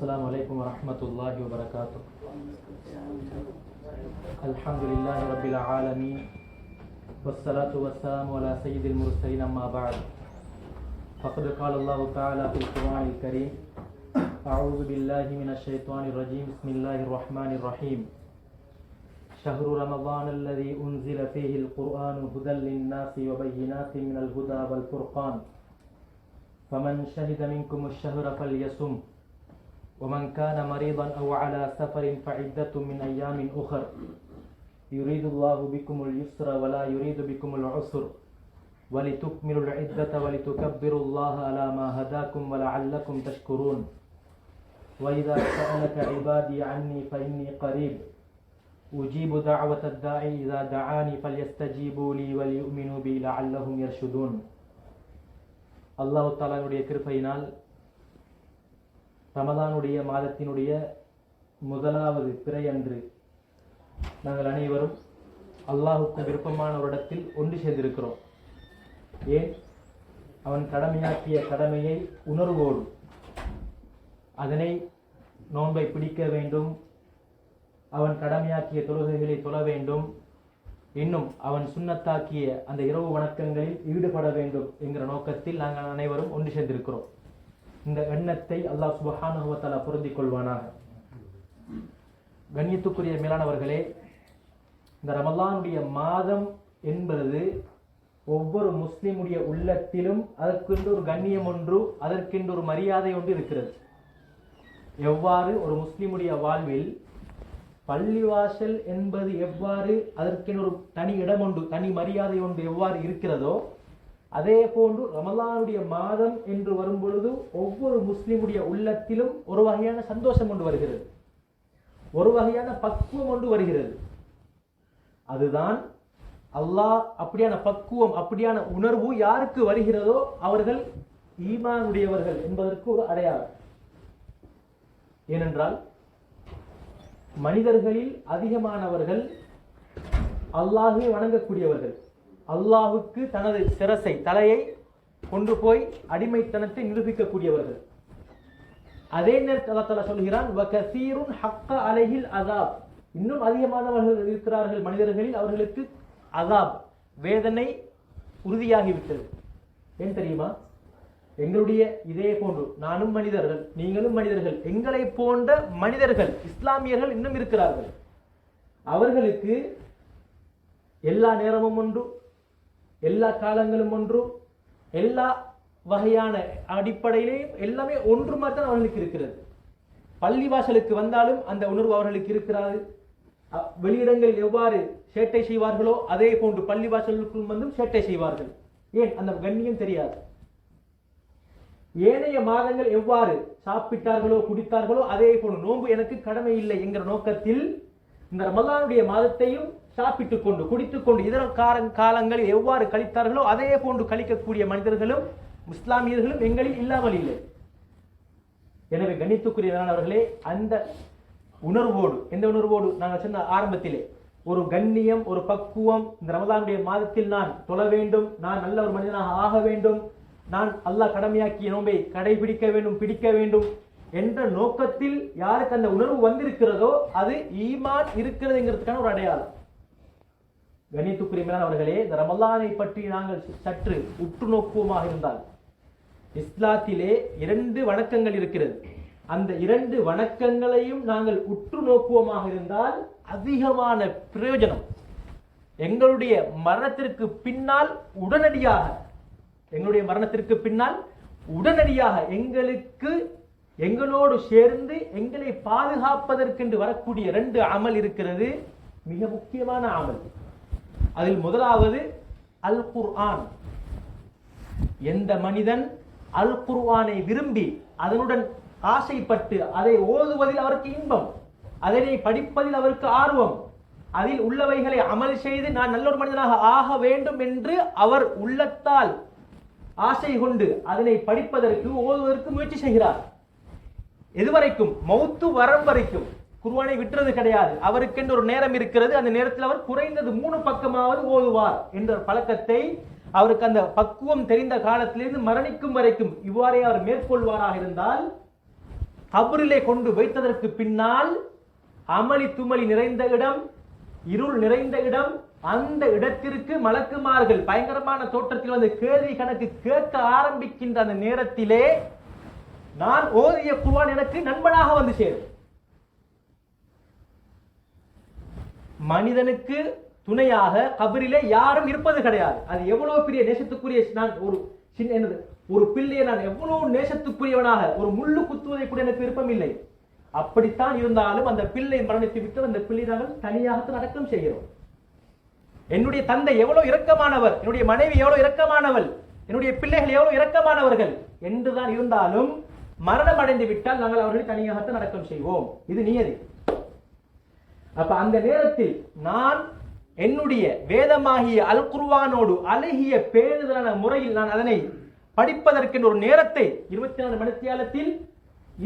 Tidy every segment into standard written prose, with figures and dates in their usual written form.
السلام عليكم ورحمة الله وبركاته. الحمد لله رب العالمين والصلاة والسلام على سيد المرسلين أما بعد. فقد قال الله تعالى في القرآن الكريم: أعوذ بالله من الشيطان الرجيم. بسم الله الرحمن الرحيم. شهر رمضان الذي أنزل فيه القرآن هدى للناس وبينات من الهدى والفرقان فمن شهد منكم الشهر فليصم ومن كان مريضا أو على سفر فعدة من أيام أخر يريد الله بكم اليسر ولا يريد بكم العسر ولتكملوا العدة ولتكبروا الله على ما هداكم ولعلكم تشكرون وإذا سألك عبادي عني فإني قريب أجيب دعوة الداعي إذا دعاني فليستجيبوا لي وليؤمنوا بي لعلهم يرشدون. அல்லாஹ் தஆலாவுடைய கிருபையினால் ரமதானுடைய மாதத்தினுடைய முதலாவது பிறையன்று நாங்கள் அனைவரும் அல்லாஹுக்கு விருப்பமான ஒரு இடத்தில் ஒன்று சேர்ந்திருக்கிறோம். ஏன்? அவன் கடமையாக்கிய கடமையை உணர்வோடு அதனை நோன்பை பிடிக்க வேண்டும், அவன் கடமையாக்கிய தொழுகைகளை தொழ வேண்டும், இன்னும் அவன் சுன்னத்தாக்கிய அந்த இரவு வணக்கங்களில் ஈடுபட வேண்டும் என்கிற நோக்கத்தில் நாங்கள் அனைவரும் ஒன்று சேர்ந்திருக்கிறோம். இந்த எண்ணத்தை அல்லாஹ் சுப்ஹானஹு வ தஆலா பொருந்திக் கொள்வானாக. கண்ணியத்துக்குரிய மேலானவர்களே, இந்த ரமலானுடைய மாதம் என்பது ஒவ்வொரு முஸ்லிமுடைய உள்ளத்திலும் அதற்கென்று ஒரு கண்ணியம் ஒன்று, அதற்கென்று ஒரு மரியாதை ஒன்று இருக்கிறது. எவ்வாறு ஒரு முஸ்லிமுடைய வாழ்வில் பள்ளிவாசல் என்பது எவ்வாறு அதற்கென்று ஒரு தனி இடம் ஒன்று, தனி மரியாதை ஒன்று எவ்வாறு இருக்கிறதோ, அதே போன்று ரமலானுடைய மாதம் என்று வரும் பொழுது ஒவ்வொரு முஸ்லிமுடைய உள்ளத்திலும் ஒரு வகையான சந்தோஷம் கொண்டு வருகிறது, ஒரு வகையான பக்குவம் கொண்டு வருகிறது. அதுதான் அல்லாஹ் அப்படியான பக்குவம், அப்படியான உணர்வு யாருக்கு வருகிறதோ அவர்கள் ஈமானுடையவர்கள் என்பதற்கு ஒரு அடையாளம். ஏனென்றால் மனிதர்களில் அதிகமானவர்கள் அல்லாஹை வணங்கக்கூடியவர்கள், அல்லாஹுக்கு தனது சிரசை தலையை கொண்டு போய் அடிமைத்தனத்தை நிரூபிக்கக்கூடியவர்கள். அதே நேரத்தில் அல்லாஹ் தஆலா சொல்கிறான், வகஸீருன் ஹக்க அலைஹில் அஸாப், இன்னும் அதிகமானவர்கள் இருக்கிறார்கள் மனிதர்களில், அவர்களுக்கு அஸாப் வேதனை உறுதியாகிவிட்டது. ஏன் தெரியுமா? எங்களுடைய இதே போன்று நானும் மனிதர்கள், நீங்களும் மனிதர்கள், எங்களை போன்ற மனிதர்கள் இஸ்லாமியர்கள் இன்னும் இருக்கிறார்கள். அவர்களுக்கு எல்லா நேரமும் ஒன்று, எல்லா காலங்களும் ஒன்று, எல்லா வகையான அடிப்படையிலேயும் எல்லாமே ஒன்று மாதிரி தான் அவர்களுக்கு இருக்கிறது. பள்ளிவாசலுக்கு வந்தாலும் அந்த உணர்வு அவர்களுக்கு இருக்கிறாது. வெளியிடங்களில் எவ்வாறு சேட்டை செய்வார்களோ அதே போன்று பள்ளிவாசலுக்குள் வந்தும் சேட்டை செய்வார்கள். ஏன்? அந்த கண்ணியம் தெரியாது. ஏனைய மாதங்கள் எவ்வாறு சாப்பிட்டார்களோ குடித்தார்களோ அதே போன்று நோன்பு எனக்கு கடமை இல்லை என்கிற நோக்கத்தில் இந்த ரமலானுடைய மாதத்தையும் சாப்பிட்டுக் கொண்டு குடித்துக் கொண்டு இதர காலங்களில் எவ்வாறு கழித்தார்களோ அதே போன்று கழிக்கக்கூடிய மனிதர்களும் இஸ்லாமியர்களும் எங்களில் இல்லாமல் இல்லை. எனவே கண்ணியத்துக்குரியவர்களே, அந்த உணர்வோடு, எந்த உணர்வோடு நாங்கள் சொன்ன ஆரம்பத்திலே ஒரு கண்ணியம், ஒரு பக்குவம், இந்த ரமலானுடைய மாதத்தில் நான் தொழ வேண்டும், நான் நல்ல ஒரு மனிதனாக ஆக வேண்டும், நான் அல்லாஹ் கடமையாக்கிய நோன்பை கடைபிடிக்க வேண்டும், பிடிக்க வேண்டும் என்ற நோக்கத்தில் யாருக்கு அந்த உணர்வு வந்திருக்கிறதோ அது ஈமான் இருக்கிறதுங்கிறதுக்கான ஒரு அடையாளம். கண்ணியத்துக்குரியவர்களே, இந்த ரமலானை பற்றி நாங்கள் சற்று உற்று நோக்குவமாக இருந்தால், இஸ்லாத்திலே 2 வணக்கங்கள் இருக்கிறது. அந்த 2 வணக்கங்களையும் நாங்கள் உற்று நோக்குவமாக இருந்தால் அதிகமான பிரயோஜனம் எங்களுடைய மரணத்திற்கு பின்னால் உடனடியாக எங்களோடு சேர்ந்து எங்களை பாதுகாப்பதற்கென்று வரக்கூடிய 2 அமல் இருக்கிறது. மிக முக்கியமான அமல். அதில் முதலாவது அல் குர்ஆன். எந்த மனிதன் அல் குர்ஆனை விரும்பி அதனுடன் ஆசைப்பட்டு அதை ஓதுவதில் அவருக்கு இன்பம், அதனை படிப்பதில் அவருக்கு ஆர்வம், அதில் உள்ளவைகளை அமல் செய்து நான் நல்ல ஒரு மனிதனாக ஆக வேண்டும் என்று அவர் உள்ளத்தால் ஆசை கொண்டு அதனை படிப்பதற்கு ஓதுவதற்கு முயற்சி செய்கிறார். எதுவரைக்கும்? மௌத்து வரம் வரைக்கும். குர்ஆனை விட்டுறது கிடையாது. அவருக்கென்று ஒரு நேரம் இருக்கிறது. அந்த நேரத்தில் அவர் குறைந்தது 3 பக்கமாவது ஓதுவார் என்ற பழக்கத்தை அவருக்கு அந்த பக்குவம் தெரிந்த காலத்திலிருந்து மரணிக்கும் வரைக்கும் இவ்வாறே அவர் மேற்கொள்வாராக இருந்தால் கபரிலே கொண்டு வைத்ததற்கு பின்னால் அமளி துமளி நிறைந்த இடம், இருள் நிறைந்த இடம், அந்த இடத்திற்கு மலக்குமார்கள் பயங்கரமான தோற்றத்தில் வந்து கேள்வி கணக்கு கேட்க ஆரம்பிக்கின்ற அந்த நேரத்திலே நான் ஓதிய குர்ஆன் எனக்கு நண்பனாக வந்து சேரும். மனிதனுக்கு துணையாக கபரிலே யாரும் இருப்பது கிடையாது. அது எவ்வளவு பெரிய நேசத்துக்குரிய, நான் ஒரு பிள்ளையை நான் எவ்வளவு நேசத்துக்குரியவனாக ஒரு முள்ளு குத்துவதை கூட எனக்கு விருப்பம் இல்லை. அப்படித்தான் இருந்தாலும் அந்த பிள்ளை மரணித்து விட்டு அந்த பிள்ளை நாங்கள் தனியாக அடக்கம் செய்கிறோம். என்னுடைய தந்தை எவ்வளவு இரக்கமானவர், என்னுடைய மனைவி எவ்வளவு இரக்கமானவள், என்னுடைய பிள்ளைகள் எவ்வளவு இரக்கமானவர்கள் என்றுதான் இருந்தாலும் மரணம் அடைந்து விட்டால் நாங்கள் அவர்களை தனியாகத்தான் அடக்கம் செய்வோம். இது நியதி. அப்ப அந்த நேரத்தில் நான் என்னுடைய வேதமாகிய அல் குர்ஆனோடு அழகிய பேணுதலான முறையில் நான் அதனை படிப்பதற்கு ஒரு நேரத்தை 24 மணித்தியாலத்தில்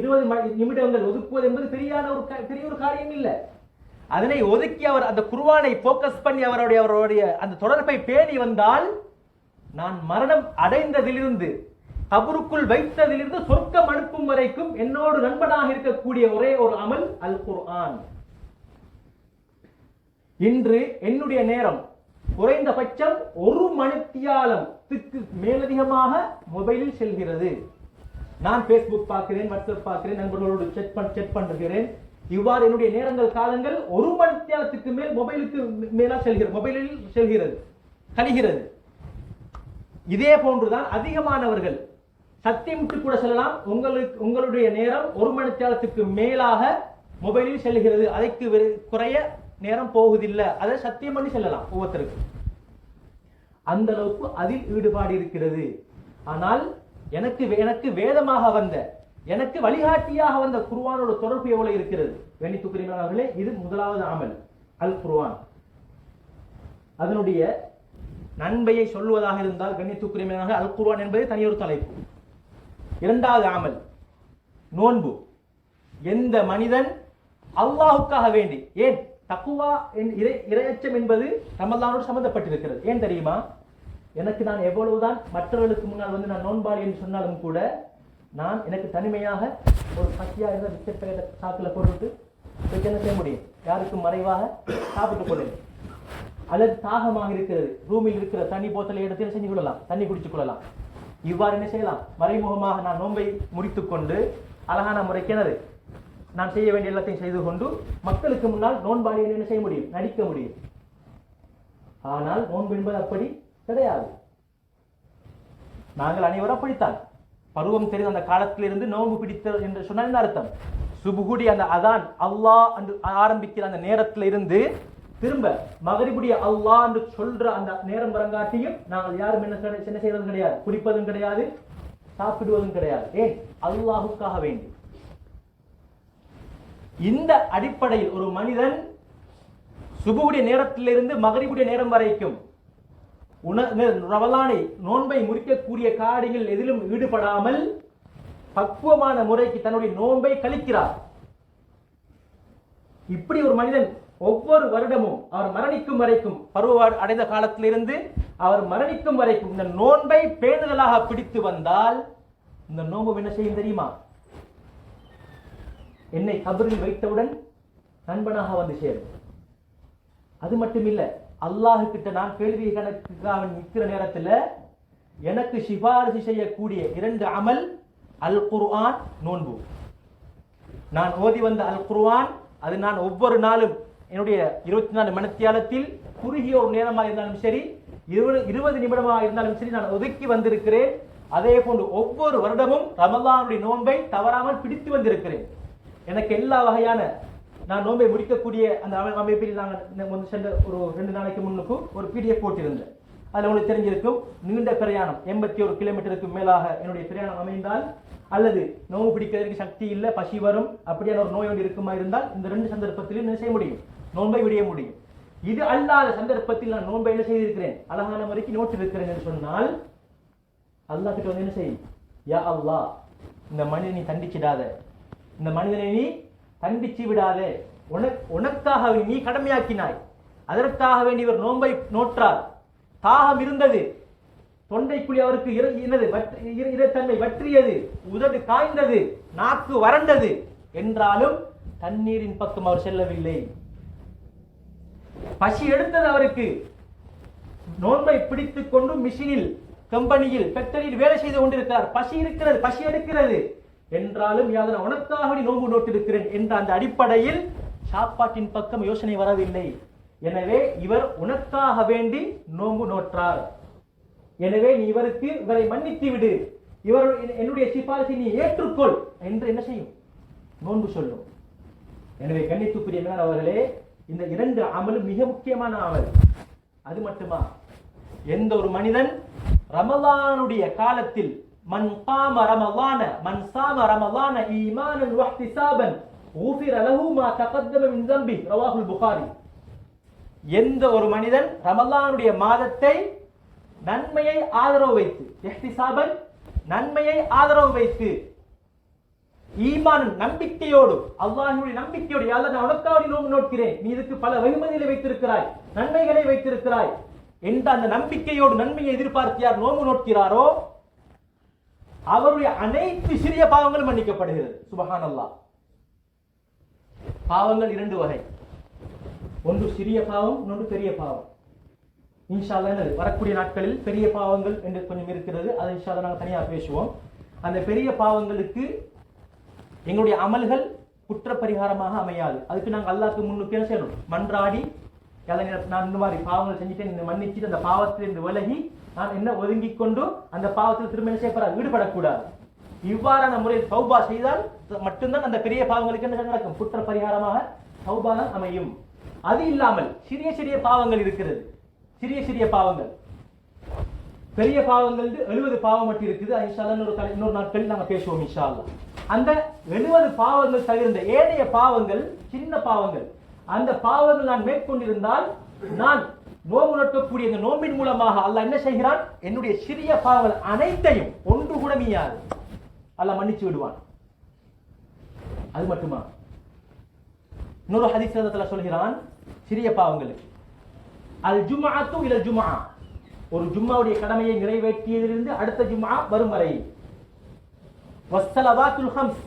20 நிமிடங்கள் ஒதுக்குவது என்பது பெரிய ஒரு காரியம் இல்லை. அதனை ஒதுக்கி அவர் அந்த குர்ஆனை போக்கஸ் பண்ணி அவருடைய அந்த தொடர்பை பேணி வந்தால் நான் மரணம் அடைந்ததிலிருந்து கபருக்குள் வைத்ததிலிருந்து சொர்க்கம் அனுப்பும் வரைக்கும் என்னோடு நண்பனாக இருக்கக்கூடிய ஒரே ஒரு அமல் அல் குர்ஆன். இன்று என்னுடைய நேரம் குறைந்தபட்சம் 1 மணித்தியாலத்துக்கு மேலதிகமாக மொபைலில் செல்கிறது. நான் பேஸ்புக் பார்க்கிறேன், வாட்ஸ்அப் பார்க்கிறேன், நண்பர்களோடு செட் பண்ணுகிறேன். இவ்வாறு என்னுடைய நேரங்கள் காலங்கள் 1 மணித்தியாலத்துக்கு மேல் மொபைலுக்கு மேலா செல்கிறது, மொபைலில் செல்கிறது, கழிகிறது. இதே போன்றுதான் அதிகமானவர்கள் சத்தியமிட்டு கூட சொல்லலாம், உங்களுடைய நேரம் 1 மணித்தியாலத்துக்கு மேலாக மொபைலில் செல்கிறது, அதற்கு குறைய நேரம் போகுதில்லை, அதை சத்தியம் பண்ணி செல்லலாம் ஒவ்வொருத்தருக்கு. அந்த அளவுக்கு அதில் ஈடுபாடு இருக்கிறது. ஆனால் எனக்கு வேதமாக வந்த, எனக்கு வழிகாட்டியாக வந்த குர்ஆனோட தொடர்பு எவ்வளவு இருக்கிறது? கண்ணியத்துக்குரியவர்களே, இது முதலாவது அமல் அல் குர்ஆன். அதனுடைய நன்மையை சொல்வதாக இருந்தால் கண்ணியத்துக்குரியவர்களாக அல் குர்ஆன் என்பது தனியொரு தலைப்பு. இரண்டாவது அமல் நோன்பு. எந்த மனிதன் அல்லாஹ்வுக்காக வேண்டி, ஏன் தக்குவா இறையச்சம் என்பது ரமலானோடு சம்பந்தப்பட்டிருக்கிறது. ஏன் தெரியுமா? நான் எவ்வளவுதான் மற்றவர்களுக்கு முன்னால் வந்து நான் நோன்பாளி என்று சொன்னாலும் கூட நான் எனக்கு தனிமையாக ஒரு பசியா இருந்த விச்சப்பேட சாக்குல போட்டுட்டு என்ன செய்ய முடியும்? யாருக்கும் மறைவாக சாப்பிட்டு கொள்ள, அல்லது தாகமாக இருக்கிறது, ரூமில் இருக்கிற தண்ணி போத்தலை எடுத்து செஞ்சு கொள்ளலாம், தண்ணி குடித்துக் கொள்ளலாம். இவ்வாறு என்ன செய்யலாம்? மறைமுகமாக நான் நோன்பை முடித்துக் கொண்டு அழகான முறைக்கிணறு நான் செய்ய வேண்டிய எல்லாத்தையும் செய்து கொண்டு மக்களுக்கு முன்னால் நோன்பாளியை என்ன செய்ய முடியும்? நடிக்க முடியும். ஆனால் நோன்பு என்பது அப்படி கிடையாது. நாங்கள் அனைவரும் அப்படித்தான். பருவம் தெரிந்த அந்த காலத்திலிருந்து நோன்பு பிடித்த என்று சொன்னால் என்ன அர்த்தம்? சுபுகுடி அந்த அதான் அல்லாஹ் என்று ஆரம்பிக்கிற அந்த நேரத்தில் இருந்து திரும்ப மகரிபுடைய அல்லாஹ் என்று சொல்ற அந்த நேரம் வரங்காட்டியும் நாங்கள் யாரும் என்ன செய்வதும் கிடையாது, குடிப்பதும் கிடையாது, சாப்பிடுவதும் கிடையாது. ஏன்? அல்லாஹுக்காக வேண்டி. இந்த அடிப்படையில் ஒரு மனிதன் சுபுடைய நேரத்திலிருந்து மகரிபுடைய நேரம் வரைக்கும் ரமலானை நோன்பை முறிக்கக்கூடிய காரியங்கள் எதிலும் ஈடுபடாமல் பக்குவமான முறைக்கு தன்னுடைய நோன்பை கழிக்கிறார். இப்படி ஒரு மனிதன் ஒவ்வொரு வருடமும் அவர் மரணிக்கும் வரைக்கும், பருவ அடைந்த காலத்திலிருந்து அவர் மரணிக்கும் வரைக்கும் இந்த நோன்பை பேணுதலாக பிடித்து வந்தால் இந்த நோன்பு என்ன செய்யும் தெரியுமா? என்னை கபரில் வைத்தவுடன் நண்பனாக வந்து சேரும். அது மட்டும் இல்ல, அல்லாஹ் கிட்ட நான் கேள்வி கணக்குக்காக நிற்கிற நேரத்தில் எனக்கு சிபாரிசு செய்யக்கூடிய 2 அமல் அல் குர்ஆன், நோன்பு. நான் ஓதி வந்த அல் குர்ஆன், அது நான் ஒவ்வொரு நாளும் என்னுடைய 24 மணித்தியாலத்தில் குறுகிய ஒரு நேரமாக இருந்தாலும் சரி, 20 நிமிடமாக இருந்தாலும் சரி நான் ஒதுக்கி வந்திருக்கிறேன். அதே போன்று ஒவ்வொரு வருடமும் ரமலானுடைய நோன்பை தவறாமல் பிடித்து வந்திருக்கிறேன். எனக்கு எல்லா வகையான நான் நோன்பை முடிக்கக்கூடிய அந்த அமைப்பில் நாங்கள் சென்ற ஒரு 2 நாளைக்கு முன்னுக்கு ஒரு PDF போட்டிருந்தேன். அதில் உங்களுக்கு தெரிஞ்சிருக்கும், நீண்ட பிரயாணம் 81 கிலோமீட்டருக்கு மேலாக என்னுடைய பிரயாணம் அமைந்தால், அல்லது நோன்பு பிடிக்கிறதுக்கு சக்தி இல்லை, பசி வரும், அப்படியான ஒரு நோய் ஒன்று இருக்குமா இருந்தால் இந்த 2 சந்தர்ப்பத்திலும் என்ன செய்ய முடியும்? நோன்பை விடிய முடியும். இது அல்லாத சந்தர்ப்பத்தில் நான் நோன்பை என்ன செய்திருக்கிறேன்? அழகான முறைக்கு நோட்டிருக்கிறேன் என்று சொன்னால் அல்லாஹ் கிட்ட வந்து என்ன செய்யும்? யா அல்லாஹ், இந்த மனிதனை தண்டிச்சிடாத, இந்த மனிதனை நீ தண்டிச்சு விடாதே, உனக்காக நீ கடமையாக்கினாய், அதற்காக வேண்டி இவர் நோன்பை நோற்றார், தாகம் இருந்தது, தொண்டைக்குழி அவருக்கு தன்மை வற்றியது, உதடு காய்ந்தது, நாக்கு வறண்டது என்றாலும் தண்ணீரின் பக்கம் அவர் செல்லவில்லை. பசி எடுத்தது அவருக்கு, நோன்பை பிடித்துக் கொண்டு மிஷினில், கம்பெனியில், ஃபேக்டரியில் வேலை செய்து கொண்டிருக்கிறார். பசி இருக்கிறது, பசி எடுக்கிறது என்றாலும் யாதன உனக்காக நோன்பு நோட்டிருக்கிறேன் என்ற அந்த அடிப்படையில் சாப்பாட்டின் பக்கம் யோசனை வரவில்லை. எனவே இவர் உனக்காக வேண்டி நோன்பு நோற்றார். எனவே நீ இவரை மன்னித்து விடு, இவர் என்னுடைய சிபாரிசை நீ ஏற்றுக்கொள் என்று என்ன செய்யும்? நோன்பு சொல்லும். எனவே கண்ணியத்துக்குரிய அவர்களே, இந்த 2 அமல் மிக முக்கியமான அமல். அது மட்டுமா, எந்த ஒரு மனிதன் ரமலானுடைய காலத்தில் மன் காம ரமலான மன் சாம ரமலான ஈமானன் வஹ்திசாபன் ஊஃபிர லஹு மா தகத்தம மின் ஸம்பி, ரவாஹுல் புகாரி. எந்த ஒரு மனிதன் ரமலானுடைய மாதத்தை நன்மையை ஆதரவு வைத்து, இஹ்திசாபன் நன்மையை ஆதரவு வைத்து, ஈமான் நம்பிக்கையோடு, அல்லாஹ்வுடைய நம்பிக்கையோடு, யா அல்லாஹ் நான் உனக்காக நோன்பு நோக்கிறேன், நீ இதுக்கு பல வெகுமதிகளை வைத்திருக்கிறாய், நன்மைகளை வைத்திருக்கிறாய் என்ற அந்த நம்பிக்கையோடு நன்மையை எதிர்பார்த்து யார் நோன்பு நோக்கிறாரோ அவருடைய அனைத்து சிறிய பாவங்களும் மன்னிக்கப்படுகிறது. சுப்ஹானல்லாஹ். பாவங்கள் 2 வகை, ஒன்று சிறிய பாவம், இன்னொன்று பெரிய பாவம். இன்ஷா அல்லாஹ் வரக்கூடிய நாட்களில் பெரிய பாவங்கள் என்று கொஞ்சம் இருக்கிறது, அதை இன்ஷா அல்லாஹ் நாங்கள் தனியாக பேசுவோம். அந்த பெரிய பாவங்களுக்கு எங்களுடைய அமல்கள் குற்ற பரிகாரமாக அமையாது. அதுக்கு நாங்கள் அல்லாஹ்க்கு முன்னுக்கு என்ன செய்யணும்? மன்றாடி, நான் இந்த மாதிரி பாவங்கள் செஞ்சுட்டு மன்னிச்சுட்டு அந்த பாவத்திலிருந்து விலகி நான் என்ன ஒதுங்கிக் கொண்டு அந்த பாவத்தில் திரும்ப என்ன செய்யப்படாது, ஈடுபடக்கூடாது. இவ்வாறான முறையில் தௌபா செய்தால் மட்டும்தான் அந்த பெரிய பாவங்களுக்கு என்ன நடக்கும்? குற்ற பரிகாரமாக தௌபா தான் அமையும். அது இல்லாமல் சிறிய சிறிய பாவங்கள் இருக்கிறது. சிறிய சிறிய பாவங்கள், பெரிய பாவங்கள் 70 பாவம் மட்டும் இருக்குது. இன்ஷா அல்லாஹ் இன்னொரு நாட்களில் நாங்கள் பேசுவோம் இன்ஷா அல்லாஹ். அந்த 70 பாவங்கள் தவிர்ந்த ஏனைய பாவங்கள், சின்ன பாவங்கள், அந்த பாவங்கள் நான் மேற்கொண்டிருந்தால் நான் நோன்பு நோக்கக்கூடிய இந்த நோம்பின் மூலமாக அல்லாஹ் என்ன செய்கிறான்? என்னுடைய சிறிய பாவங்கள் அனைத்தையும் ஒன்று கூட மீயாது அல்லாஹ் மன்னிச்சு விடுவான். அது மட்டுமா, இன்னொரு ஹதீஸ்ல சொல்கிறான் சிறிய பாவங்களுக்கு அல் ஜும்ஆத்து இலல் ஜும்ஆ, ஒரு ஜும்மாவுடைய கடமையை நிறைவேற்றியதிலிருந்து அடுத்த ஜும்ஆ வரும் வரை, வஸ்ஸலவாத்துல் ஹம்ஸ்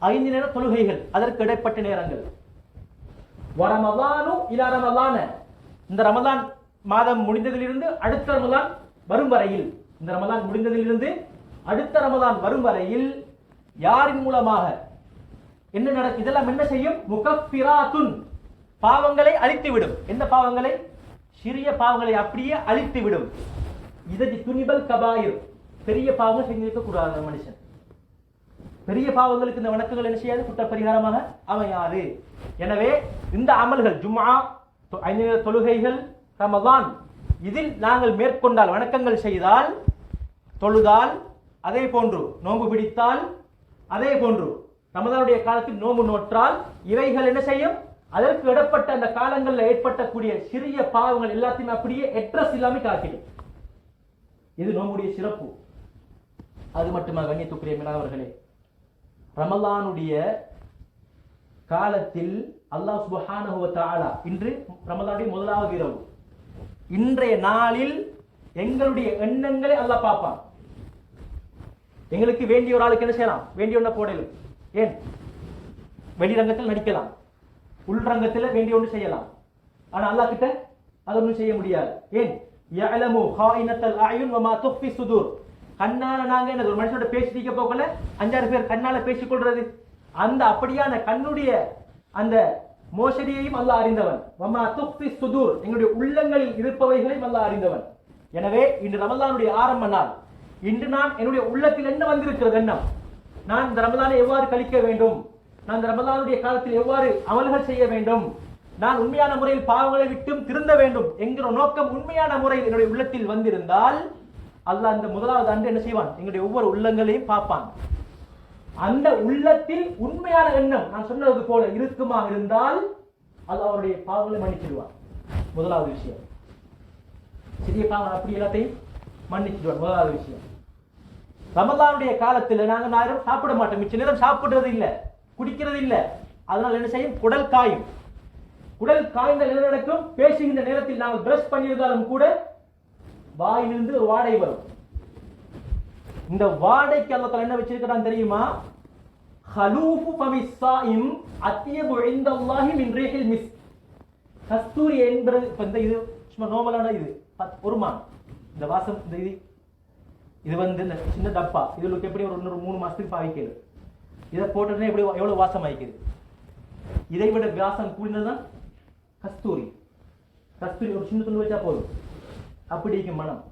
5 நேர தொழுகைகள், அதற்கு இடைப்பட்ட நேரங்கள், வரமலானு இலா ரமலான, இந்த ரமலான் மாதம் முடிந்ததிலிருந்து அடுத்த ரமலான் வரும் வரையில், இந்த ரமலான் முடிந்ததிலிருந்து அடுத்த ரமலான் வரும் வரையில் யாரின் மூலமாக என்ன நடக்கும்? இதெல்லாம் என்ன செய்யும்? முகஃபிராத்துன், பாவங்களை அழித்துவிடும். எந்த பாவங்களை? சிறிய பாவங்களை அப்படியே அழித்துவிடும். இதஜி துனிபல் கபாயிர், பெரிய பாவங்கள் செஞ்சிருக்க கூடாது மனுஷன். பெரிய பாவங்களுக்கு இந்த வணக்கங்கள் என்ன செய்யாது? குற்ற பரிகாரமாக அமையாது. எனவே இந்த அமல்கள், ஜும்ஆ, 5 நேர தொழுகைகள், ரமலான், இதில் நாங்கள் மேற்கொண்டால், வணக்கங்கள் செய்தால், தொழுதால், அதே போன்று நோன்பு பிடித்தால், அதே போன்று ரமலானுடைய காலத்தில் நோன்பு நோற்றால், இவைகள் என்ன செய்யும்? அதற்கு இடப்பட்ட அந்த காலங்களில் ஏற்பட்டக்கூடிய சிறிய பாவங்கள் எல்லாத்தையும் அப்படியே அட்ரஸ் இல்லாமல் காக்கிடும். இது நோம்புடைய சிறப்பு. அது மட்டுமா கண்ணியத்துக்குரிய மேலானவர்களே, ரமலானுடைய காலத்தில் அல்லாஹ் சுப்ஹானஹு வ தஆலா, இன்று ரமலானுடைய முதலாவது இரவு, இன்றைய நாளில் எங்களுடைய எண்ணங்களை அல்லாஹ் பார்ப்பான். எங்களுக்கு வேண்டிய ஒரு ஆளுக்கு என்ன செய்யலாம்? வேண்டிய ஒன்றை போடலாம். ஏன்? வெளிரங்கத்தில் நடிக்கலாம், உள்ரங்கத்தில் வேண்டிய ஒன்று செய்யலாம். ஆனா அல்லாஹ் கிட்ட அது ஒன்றும் செய்ய முடியாது. ஏன்? யஅலமு ஹாயினத்தல் அயுன் வமா துஃபி சுதூர். கண்ணால நாங்க என்ன, ஒரு மனுஷனோட பேசிக்க போகல 5-6 பேர் கண்ணால பேசிக்கொள்றது, அந்த அப்படியான கண்ணுடைய அந்த மோசடியையும் அல்லாஹ் அறிந்தவன். வமா துஃபி சுதூர், எங்களுடைய உள்ளங்களில் இருப்பவைகளையும் அல்லாஹ் அறிந்தவன். எனவே இன்று ரமலானுடைய ஆரம்ப நாள். இன்று நான் என்னுடைய உள்ளத்தில் என்ன வந்திருக்கிறது, எண்ணம், நான் இந்த ரமலானை எவ்வாறு கழிக்க வேண்டும், நான் இந்த ரமலானுடைய காலத்தில் எவ்வாறு அமல்கள் செய்ய வேண்டும், நான் உண்மையான முறையில் பாவங்களை விட்டும் திருந்த வேண்டும் என்கிற நோக்கம் உண்மையான முறையில் என்னுடைய உள்ளத்தில் வந்திருந்தால் அல்லாஹ் அந்த முதலாவது ஆண்டு என்ன செய்வான்? எங்களுடைய ஒவ்வொரு உள்ளங்களையும் பார்ப்பான். அந்த உள்ளத்தில் உண்மையான எண்ணம் நான் சொன்னது போல இருக்குமாக இருந்தால் அல்லாஹ் அவருடைய பாவங்களை மன்னிச்சிடுவான். முதலாவது விஷயம். சிறிய பாவம் அப்படி எல்லாத்தையும் மன்னிச்சிடுவான். முதலாவது விஷயம். ரமலானுடைய காலத்தில் நாங்கள் யாரும் சாப்பிட மாட்டோம், மிச்ச நேரம் சாப்பிடுறது இல்லை, குடிக்கிறது இல்லை. அதனால் என்ன செய்யும்? குடல் காயும். குடல் காய்ந்த நிலை நடக்கும். பேசுகின்ற நேரத்தில் நாங்கள் பிரஷ் பண்ணியிருந்தாலும் கூட வாயிலிருந்து ஒரு வாடை வரும். இந்த வாடைக்கு அல்லாஹ் தஆலா என்ன வச்சிருக்கான் தெரியுமா? ஹலூஃபு ஃபமிஸ் ஸாயிம் அத்யபு இன்தல்லாஹி மின் ரீஹில் மிஸ்க். கஸ்தூரி என்பது இந்த இது சும்மா நார்மலான இது ஒரு மான் இந்த வாசம் இந்த இது வந்து இந்த சின்ன டப்பா இதுக்கு எப்படி ஒரு 3 மாசத்துக்கு பாவிக்கிறது. இதை போட்டோன்னே எப்படி எவ்வளவு வாசம் ஆயிக்குது. இதை விட வாசம் கூடினதுதான் கஸ்தூரி. கஸ்தூரி ஒரு சின்ன துண்டு வச்சா போதும், அப்படி இருக்கும் மனம்.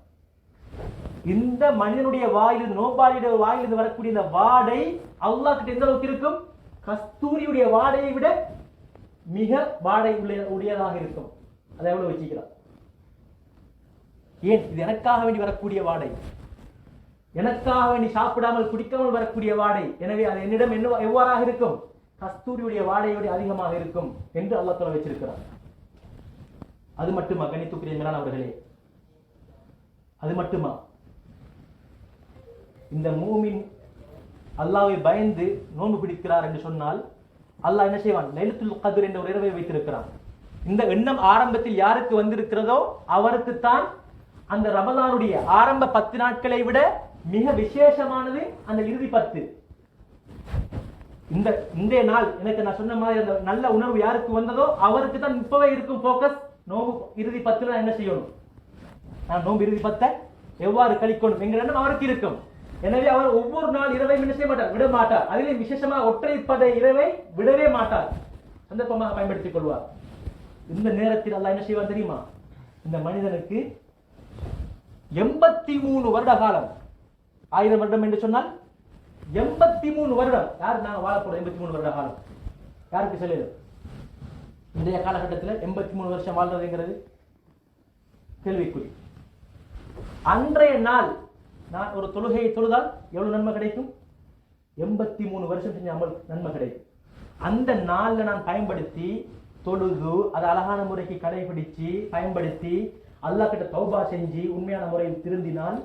இந்த மனிதனுடைய வாயிலிருந்து நோபாலியுடைய வாயிலிருந்து வரக்கூடிய இந்த வாடை அல்லாஹ் கிட்ட எந்த அளவுக்கு இருக்கும்? கஸ்தூரியுடைய வாடையை விட மிக வாடை உடையதாக இருக்கும். அதை எவ்வளவு வச்சுக்கிறார்? ஏன்? இது எனக்காக வேண்டி வரக்கூடிய வாடை, எனக்காக வேண்டி சாப்பிடாமல் குடிக்காமல் வரக்கூடிய வாடை. எனவே அது என்னிடம் எவ்வாறாக இருக்கும்? கஸ்தூரியுடைய வாடையோட அதிகமாக இருக்கும் என்று அல்லாஹ் தஆலா வச்சிருக்கிறார். அது மட்டுமா கண்ணியத்துக்குரிய மேலானவர்களே? அது மட்டுமா? இந்த மூமின் அல்லாஹ்வை பயந்து நோன்பு பிடிக்கிறார் என்று சொன்னால் அல்லாஹ் என்ன செய்வான்? லைலத்துல் கத்ர் என்ற ஒரு இரவை வைத்திருக்கிறான். இந்த எண்ணம் ஆரம்பத்தில் யாருக்கு வந்திருக்கிறதோ அவருக்குத்தான் அந்த ரமலானுடைய ஆரம்ப 10 நாட்களை விட மிக விசேஷமானது அந்த இறுதி 10. இந்த நாள் எனக்கு நான் சொன்ன மாதிரி அந்த நல்ல உணர்வு யாருக்கு வந்ததோ அவருக்கு தான் இப்பவே இருக்கும் போக்கஸ். நோம்பு இறுதி 10 என்ன செய்யணும்? நான் நோம்பு இறுதி 10 எவ்வாறு கழிக்கணும் என்கிற எண்ணம் அவருக்கு இருக்கும். எனவே அவர் ஒவ்வொரு நாள் இரவை என்ன செய்ய மாட்டார்? விட மாட்டார். அதிலே விசேஷமாக ஒற்றைப்படை இரவை விடவே மாட்டார், சந்தர்ப்பமாக பயன்படுத்திக் கொள்வார். இந்த நேரத்தில் அல்லாஹ் என்ன செய்வார் தெரியுமா? இந்த மனிதனுக்கு 83 வருட காலம், 1000 வருடம் என்று சொன்னால் 83 வருடம். யார் நாங்கள் வாழ போறோம்? 83 வருட காலம் யாருக்கு சொல்லுது? இன்றைய காலகட்டத்தில் 83 வருஷம் வாழ்றதுங்கிறது கேள்விக்குறி. அன்றைய நாள் நான் ஒரு தொழுகையை தொழுதால் எவ்வளவு நன்மை கிடைக்கும்? 83 வருஷம் செஞ்ச அமல் நன்மை கிடைக்கும். அந்த நாள்ல நான் பயன்படுத்தி தொழுது அதை அழகான முறைக்கு கடைபிடிச்சு பயன்படுத்தி அல்லாஹ் கிட்ட தௌபா செஞ்சு உண்மையான முறையில் திருந்தினால்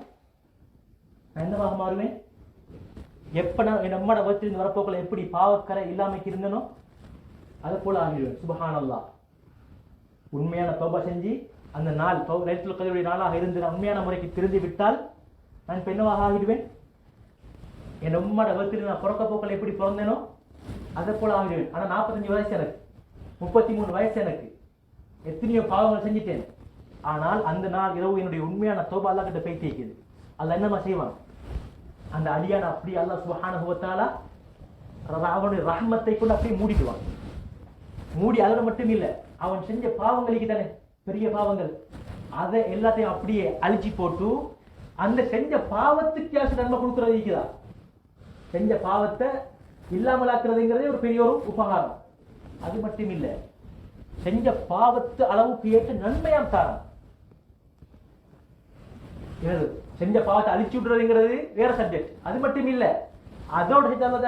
நான் என்னவாக மாறுவேன்? எப்ப நான் என் அம்மாட வயிற்றிலிருந்து வரப்போக்களை எப்படி பாவக்கரை இல்லாமைக்கு இருந்தனோ அதை போல ஆகிடுவேன். சுபஹானல்லாஹ். உண்மையான தௌபா செஞ்சு அந்த நாள் லைலத்துல் கத்ருடைய நாளாக இருந்து நான் உண்மையான முறைக்கு திருந்தி விட்டால் நான் இப்ப என்னவாக ஆகிடுவேன்? என் உம்மாட வயிற்றில் நான் பிறக்க போக்களை எப்படி பிறந்தேனோ அதை போல ஆகிடுவேன். ஆனா 45 வயசு எனக்கு, 33 வயசு எனக்கு, எத்தனையோ பாவங்கள் செஞ்சுட்டேன். ஆனால் அந்த நாள் இரவு என்னுடைய உண்மையான தௌபா அல்லாஹ் கிட்ட போய் தேய்க்குது. அல்லாஹ் என்னமா செய்வான்? அந்த அடியான அப்படி அல்லாஹ் சுப்ஹானஹு வ தஆலா அவனுடைய ரஹ்மத்தை கொண்டு அப்படியே மூடிடுவான். மூடி அதோட மட்டும் இல்ல, அவன் செஞ்ச பாவங்களுக்கு தானே பெரிய பாவங்கள், அதை எல்லாத்தையும் அப்படியே அழிச்சு போட்டு அந்த செஞ்ச பாவத்துக்கு யாருக்கு நன்மை கொடுக்கறது இருக்குதா? செஞ்ச பாவத்தை இல்லாமலாக்குறதுங்கிறதே ஒரு பெரிய ஒரு உபகாரம். அது மட்டும் இல்ல, செஞ்ச பாவத்து அளவுக்கு ஏற்ற நன்மையாம் தாரம். செஞ்ச பாவத்தை அழிச்சு விடுறதுங்கிறது வேற சப்ஜெக்ட். அது மட்டும் இல்ல, அதோட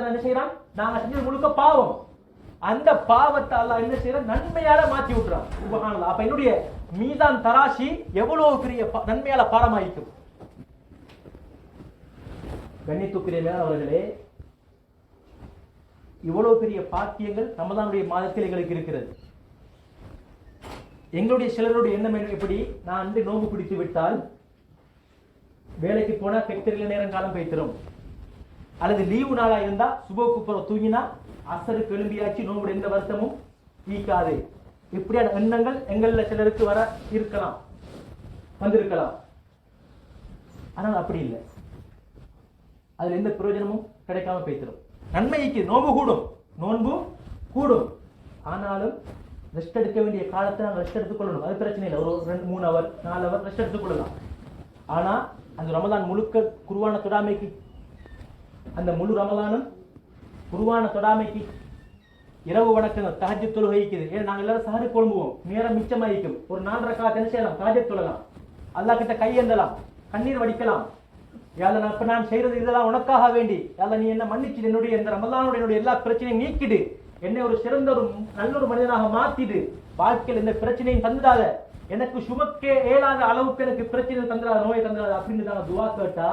என்ன செய்யறான்? நாங்க செஞ்சது முழுக்க பாவம். அந்த பாவத்தை அல்லாஹ் என்ன செய்யறான்? நன்மையால மாற்றி விட்டுறான். சுப்ஹானல்லாஹ். அப்ப என்னுடைய மீதான் தராசி எவ்வளவு பெரிய நன்மையால பாரமாயிக்கும். கண்ணியத்துக்குரிய அவர்களே, இவ்வளவு பெரிய பாக்கியங்கள் ரமலானுடைய மாதத்தில் எங்களுக்கு இருக்கிறது. எங்களுடைய சிலருடைய எண்ணம் எப்படி? நான் அன்று நோன்பு பிடித்து விட்டால் வேலைக்கு போனா ஃபேக்டரியில நேரம் காலம் போய்த்திரும், அல்லது லீவு நாளா இருந்தா சுபோக்கு போற தூங்கினா அசருக்கு எழும்பியாச்சு நோம்புடைய எந்த வருத்தமும் ஈக்காது. இப்படியான எண்ணங்கள் எங்கள சிலருக்கு வர இருக்கலாம், வந்திருக்கலாம். ஆனால் அப்படி இல்லை. அதுல எந்த பிரயோஜனமும் கிடைக்காம போய்த்திரும். நன்மைக்கு நோன்பு கூடும். ஆனாலும் ரெஸ்ட் எடுக்க வேண்டிய காலத்தை நாங்கள் ரெஸ்ட் எடுத்துக்கொள்ளணும். அது பிரச்சனை இல்லை. ஒரு 2-3 ஹவர் 4 ஹவர் ரெஸ்ட் எடுத்துக்கொள்ளலாம். ஆனா அந்த ரமலான் முழுக்க குர்ஆனை தொடாமைக்கு, அந்த முழு ரமலானும் குர்ஆனை தொடாமைக்கு இரவு வணக்கங்கள் தஹஜ்ஜுத் தொழுகைக்குது. ஏன்னா நாங்கள் எல்லாரும் சஹர் கொழும்புவோம், நேரம் மிச்சமாயிக்கும். ஒரு 4 ரக்காத் என்ன செய்யலாம்? தஹஜ்ஜுத் தொழலாம், அல்லாஹ் கிட்ட கையேந்தலாம், கண்ணீர் வடிக்கலாம். யாழ்லா இப்ப நான் செய்யறது இதெல்லாம் உனக்காக வேண்டி, யாழ்லா நீ என்ன மன்னிச்சு என்னுடைய இந்த ரமலானுடைய என்னுடைய எல்லா பிரச்சனையும் நீக்கிடு, என்னை ஒரு சிறந்த ஒரு நல்ல ஒரு மனிதனாக மாத்திடு, வாழ்க்கையில் இந்த பிரச்சனையும் தந்துடாத, எனக்கு சுமக்கே ஏலாத அளவுக்கு எனக்கு பிரச்சனை தந்துடாத, நோயை தந்துடாத அப்படின்னு நாங்கள் துவா கேட்டா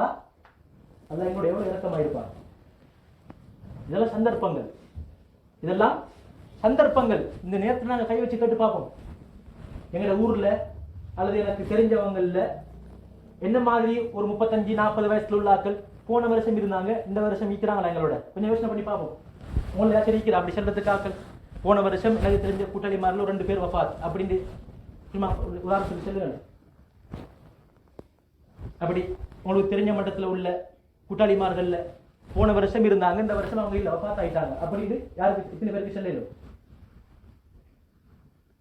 அல்லாஹ் எங்களுடைய எவ்வளவு இறக்கமாயிருப்பார். இதெல்லாம் சந்தர்ப்பங்கள். இந்த நேரத்தில் நாங்கள் கை வச்சு கேட்டு பார்ப்போம். எங்களோட ஊர்ல அல்லது எனக்கு தெரிஞ்சவங்கல்ல என்ன மாதிரி ஒரு 35-40 வயசுல உள்ள ஆட்கள் போன வருஷம் இருந்தாங்க, இந்த வருஷம் நிற்கிறாங்களா எங்களோட? கொஞ்சம் யோசனை பண்ணி பார்ப்போம். உங்களை ஏதாச்சும் இருக்கிறா அப்படி சொல்றதுக்கு ஆட்கள்? போன வருஷம் எனக்கு தெரிஞ்ச கூட்டாளிமாரில் 2 பேர் வஃபாத் அப்படின்னு சும்மா உதாரணத்துக்கு சொல்லுங்க. அப்படி உங்களுக்கு தெரிஞ்ச மட்டத்தில் உள்ள கூட்டாளிமார்கள்ல போன வருஷம் இருந்தாங்க, இந்த வருஷம் அவங்க இல்லை, வஃபாத் ஆயிட்டாங்க அப்படின்னு யாருக்கு எத்தனை பேருக்கு சொல்லணும்?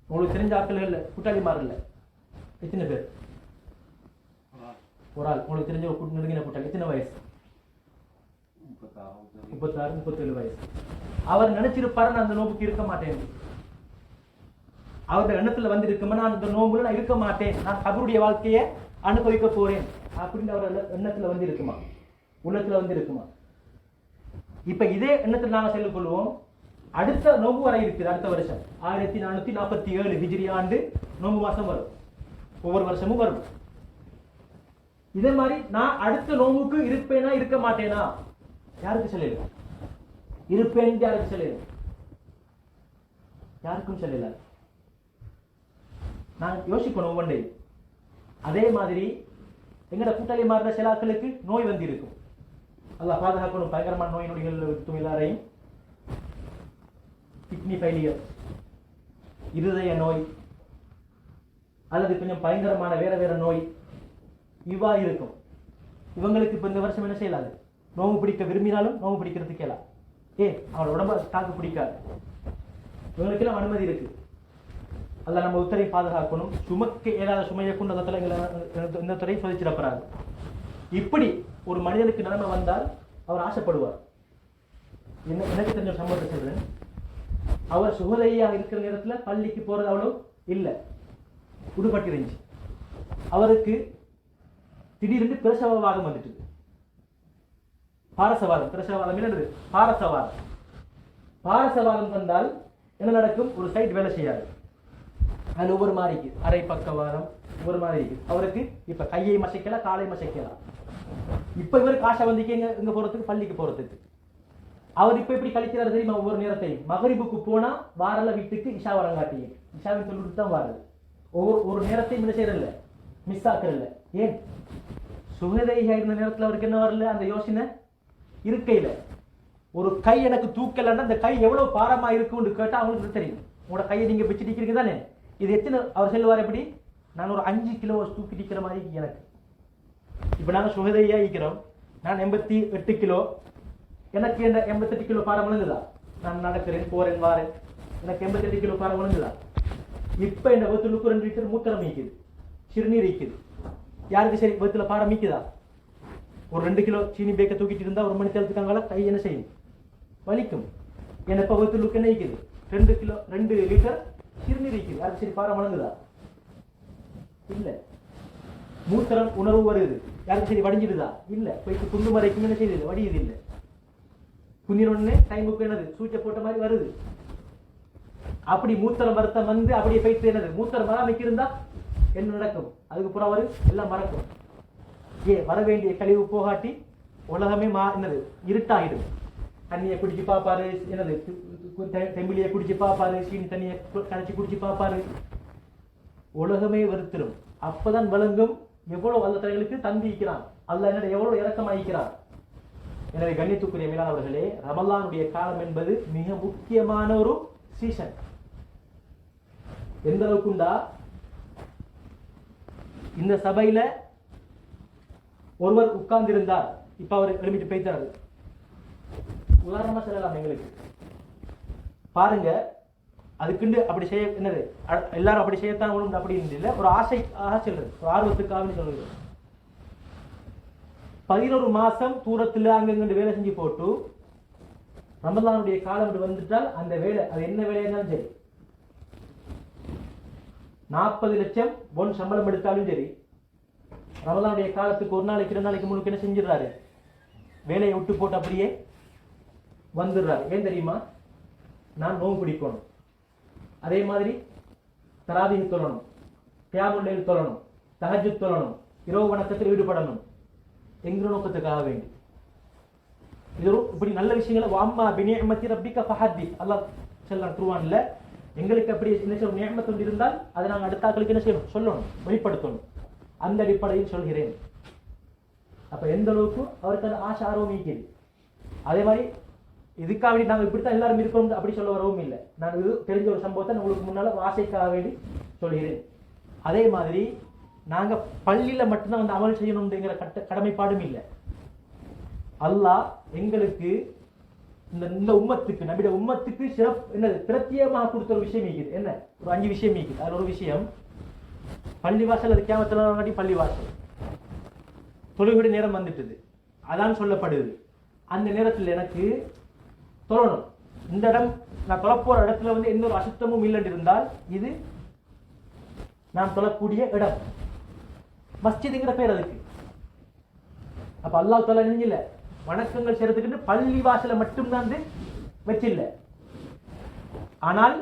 உங்களுக்கு தெரிஞ்ச ஆட்கள் கூட்டாளிமார்கள் எத்தனை பேர்? ஒரு ஆள். உங்களுக்கு தெரிஞ்ச ஒரு நெருங்கின கூட்டாளி எத்தனை வயசு? 36, 37 வயசு. அவர் நினைச்சிருப்பாரு நான் அந்த நோம்புக்கு இருக்க மாட்டேன். அவருடைய எண்ணத்துல வந்து இருக்குமா நான் இந்த நோம்புல நான் இருக்க மாட்டேன், நான் அவருடைய வாழ்க்கையை அனுபவிக்க போறேன் அப்படின்னு அவர் எண்ணத்துல வந்து இருக்குமா, உள்ளத்துல வந்து இருக்குமா? இப்ப இதே எண்ணத்துல நாங்க செல்ல கொள்வோம். அடுத்த நோம்பு வர இருக்குது, அடுத்த வருஷம் 1447 ஹிஜ்ரி ஆண்டு நோம்பு மாசம் வரும், ஒவ்வொரு வருஷமும் வரும். இதே மாதிரி நான் அடுத்த நோம்புக்கு இருப்பேனா இருக்க மாட்டேனா யாருக்கு சொல்லல? இருப்பேன் யாருக்கு சொல்லல? யாருக்கும் சொல்லல. நான் யோசிக்கணும் ஒவ்வொன்றே. அதே மாதிரி எங்கட கூட்டாளி மாறுற சில ஆட்களுக்கு நோய் வந்து இருக்கும். அல்லாஹ் பாதுகாக்கணும் பயங்கரமான நோய் நொடிகள் எல்லாரையும். கிட்னி ஃபெயிலியர், இருதய நோய், அல்லது கொஞ்சம் பயங்கரமான வேற வேற நோய் இவா இருக்கும். இவங்களுக்கு இப்ப இந்த வருஷம் என்ன செய்யலாது? நோம்பு பிடிக்க விரும்பினாலும் நோம்பு பிடிக்கிறதுக்கு கேளா. அவனோட உடம்ப தாக்கு பிடிக்காது. இவங்களுக்கு எல்லாம் அனுமதி இருக்கு. அல்ல நம்ம உத்தரை பாதுகாக்கணும். சுமக்கு ஏதாவது சுமையை கொண்டு அந்த இந்த துறை சோதிச்சிடப்படாது. இப்படி ஒரு மனிதனுக்கு நிலைமை வந்தால் அவர் ஆசைப்படுவார். எனக்கு தெரிஞ்ச சம்பவத்தை சொல்றேன். அவர் சுகதையாக இருக்கிற நேரத்துல பள்ளிக்கு போறது அவ்வளோ இல்லை, உடுபட்டிருந்துச்சு. அவருக்கு திடீரென்று பிரசவவாதம் வந்துட்டு. பாரசவாதம், பிரசவவாதம் என்னது? பாரசவாதம். பாரசவாதம் வந்தால் என்ன நடக்கும்? ஒரு சைட் வேலை செய்யாது, அது ஒவ்வொரு மாதிரிக்கு அரை பக்கவாதம் ஒவ்வொரு மாதிரி. அவருக்கு இப்ப கையை மசைக்கலாம், காலை மசைக்கலாம். இப்ப இவருக்கு ஆசை வந்திக்கு எங்க போறதுக்கு? பள்ளிக்கு போறதுக்கு. அவர் இப்ப எப்படி கழிக்கிறாரு தெரியுமா? ஒவ்வொரு நேரத்தையும் மகரிபுக்கு போனா வாரல வீட்டுக்கு இஷா வரங்காட்டியும் இஷாவின் சொல்லிட்டு தான் வாரது. ஒரு நேரத்தையும் என்ன செய்யறதில்ல, மிஸ் ஆக்குறதில்ல. ஏன்? சுகதையா இருந்த நேரத்தில் அவருக்கு என்ன வரல? அந்த யோசனை இருக்கையில. ஒரு கை எனக்கு தூக்கலன்னா அந்த கை எவ்வளவு பாரமா இருக்கும்னு கேட்டா அவங்களுக்கு தெரியும். உங்களோட கையை நீங்க பிச்சுட்டிக்கிறீங்க தானே, இது எத்தனை? அவர் சொல்லுவார் எப்படி? நான் ஒரு 5 கிலோ தூக்கி நிற்கிற மாதிரி எனக்கு. இப்ப நாங்க சுகதையா இருக்கிறோம். நான் 88 கிலோ. எனக்கு என்ன 88 கிலோ பாரம் விழுங்குதா? நான் நடக்கிறேன், போறேன், வாரேன், எனக்கு 88 கிலோ பாரம் விழுங்குதா? இப்ப என்ன வகுத்துக்கு 2 லிட்டர் மூத்திரம் மீக்குது, சிறுநீர் ஈக்குது. யாருக்கு சரி வகுத்துல பாரம் மீக்குதா? ஒரு 2 கிலோ சீனி பேக்க தூக்கிட்டு இருந்தா 1 மணி நேரத்துக்காங்களா கை என்ன செய்யும்? வலிக்கும். எனக்கு வகுத்துக்கு என்ன ஈக்குது? 2 லிட்டர் சிறுநீர் ஈக்குது. யாருக்கு சரி பாரம் விழுங்குதா? இல்ல. மூத்திரம் உணர்வு வருது, யாருக்கு சரி வடிஞ்சிடுதா? இல்ல. போயிட்டு குண்டு மறைக்கும் என்ன செய்யுது? வடியுது இல்லை. குந்தினொடனே டைமுக்கு என்னது? சூச்சை போட்ட மாதிரி வருது. அப்படி மூத்திரம் வருத்தம் வந்து அப்படியே போயிட்டு என்னது? மூத்திரம் வராமைக்கு இருந்தா என்ன நடக்கும்? அதுக்கு புறம் வரும், எல்லாம் மறக்கும். வர வேண்டிய கழிவு போகாட்டி உலகமே என்னது? இருட்டாயிடும். தண்ணியை குடிச்சு பார்ப்பாரு, என்னது தெம்பிலியை குடிச்சு பார்ப்பாரு, சீனி தண்ணியை கரைச்சி குடிச்சு பார்ப்பாரு, உலகமே வெறுத்திரும். அப்பதான் விளங்கும் எவ்வளவு அல்ல தலைகளுக்கு தந்திக்கிறான், அல்ல என்ன எவ்வளவு இறக்கமாயிக்கிறான். எனவே கண்ணியத்துக்குரிய மேலானவர்களே, ரமலானுடைய காலம் என்பது மிக முக்கியமான ஒரு சீசன். எந்த அளவுக்குண்டா, இந்த சபையில ஒருவர் உட்கார்ந்து இருந்தார், இப்ப அவர் எழுப்பிட்டு போயிட்டாரு. உதாரணமா சொல்லலாம். எங்களுக்கு பாருங்க, அதுக்குண்டு அப்படி செய்ய என்னது எல்லாரும் அப்படி செய்யத்தான் ஒழுங்கு அப்படின்னு இல்லை, ஒரு ஆசைக்காக சொல்றது, ஒரு ஆர்வத்துக்காக சொல்றது. 11 மாசம் தூரத்துல அங்கங்க வேலை செஞ்சு போட்டு ரமலானுடைய காலம் வந்துட்டால் அந்த வேலை, அது என்ன வேலையா இருந்தாலும் சரி, 40 லட்சம் பொன் சம்பளம் எடுத்தாலும் சரி, ரமலானுடைய காலத்துக்கு 1 நாளைக்கு 2 நாளைக்கு முன்னுக்கு என்ன செஞ்சிடறாரு? வேலையை விட்டு போட்டு அப்படியே வந்துடுறாரு. ஏன் தெரியுமா? நான் நோன்பு பிடிக்கணும், அதே மாதிரி தராவீஹ் தொழணும், கியாமுல் லைல் தொழணும், தஹஜ்ஜுத் தொழணும், இரவு வணக்கத்தில் ஈடுபடணும் என்கிற நோக்கத்துக்காக வேண்டி. இது இப்படி நல்ல விஷயங்களை வாம்மா பினிஅமத்தி ரப்பிக ஃபஹத்திஸ் அல்லாஹ் சொல்றான் குர்ஆன்ல. எங்களுக்கு அப்படி என்ன சொல்ற நியமத் இருந்தால் அதை நாங்கள் அடுத்த ஆட்களுக்கு என்ன செய்யணும்? சொல்லணும், வெளிப்படுத்தணும். அந்த அடிப்படையில் சொல்கிறேன். அப்ப எந்த அளவுக்கு அவருக்கு அந்த ஆசை ஆர்வம் இருக்குது. அதே மாதிரி இதுக்காக வேண்டி நாங்கள் இப்படித்தான் எல்லாரும் இருக்கணும் அப்படி சொல்ல வரவும் இல்லை. நான் இது தெரிஞ்ச ஒரு சம்பவத்தை உங்களுக்கு முன்னால ஆசைக்காக வேண்டி சொல்கிறேன். அதே மாதிரி நாங்க பள்ளியில மட்டும்தான் வந்து அமல் செய்யணும்ங்கிற கடமைப்பாடும் இல்லை. அல்லாஹ் எங்களுக்கு இந்த உம்மத்துக்கு நபிட உம்மத்துக்கு சிறப்பு என்னது பிரத்யேகமாக கொடுத்த ஒரு விஷயம் இருக்குது. என்ன ஒரு 5 விஷயம் இருக்குது. அதுல ஒரு விஷயம் பள்ளிவாசல். அது கியாமத்துல பள்ளிவாசல் தொழுகையுடைய நேரம் வந்துட்டுது, அதான் சொல்லப்படுது. அந்த நேரத்தில் எனக்கு தொழணும். இந்த இடம் நான் தொழப்போற இடத்துல வந்து எந்த ஒரு அசுத்தமும் இல்லைன்னு இருந்தால் இது நான் தொழக்கூடிய இடம். மஸ்ஜிதுங்கிற பேர் அதுக்கு. அப்ப அல்லாஹ் தஆலா நெஞ்சில வணக்கங்கள் செய்யறதுக்கு பள்ளி வாசலை மட்டும்தான் வச்சில்ல. ஆனால்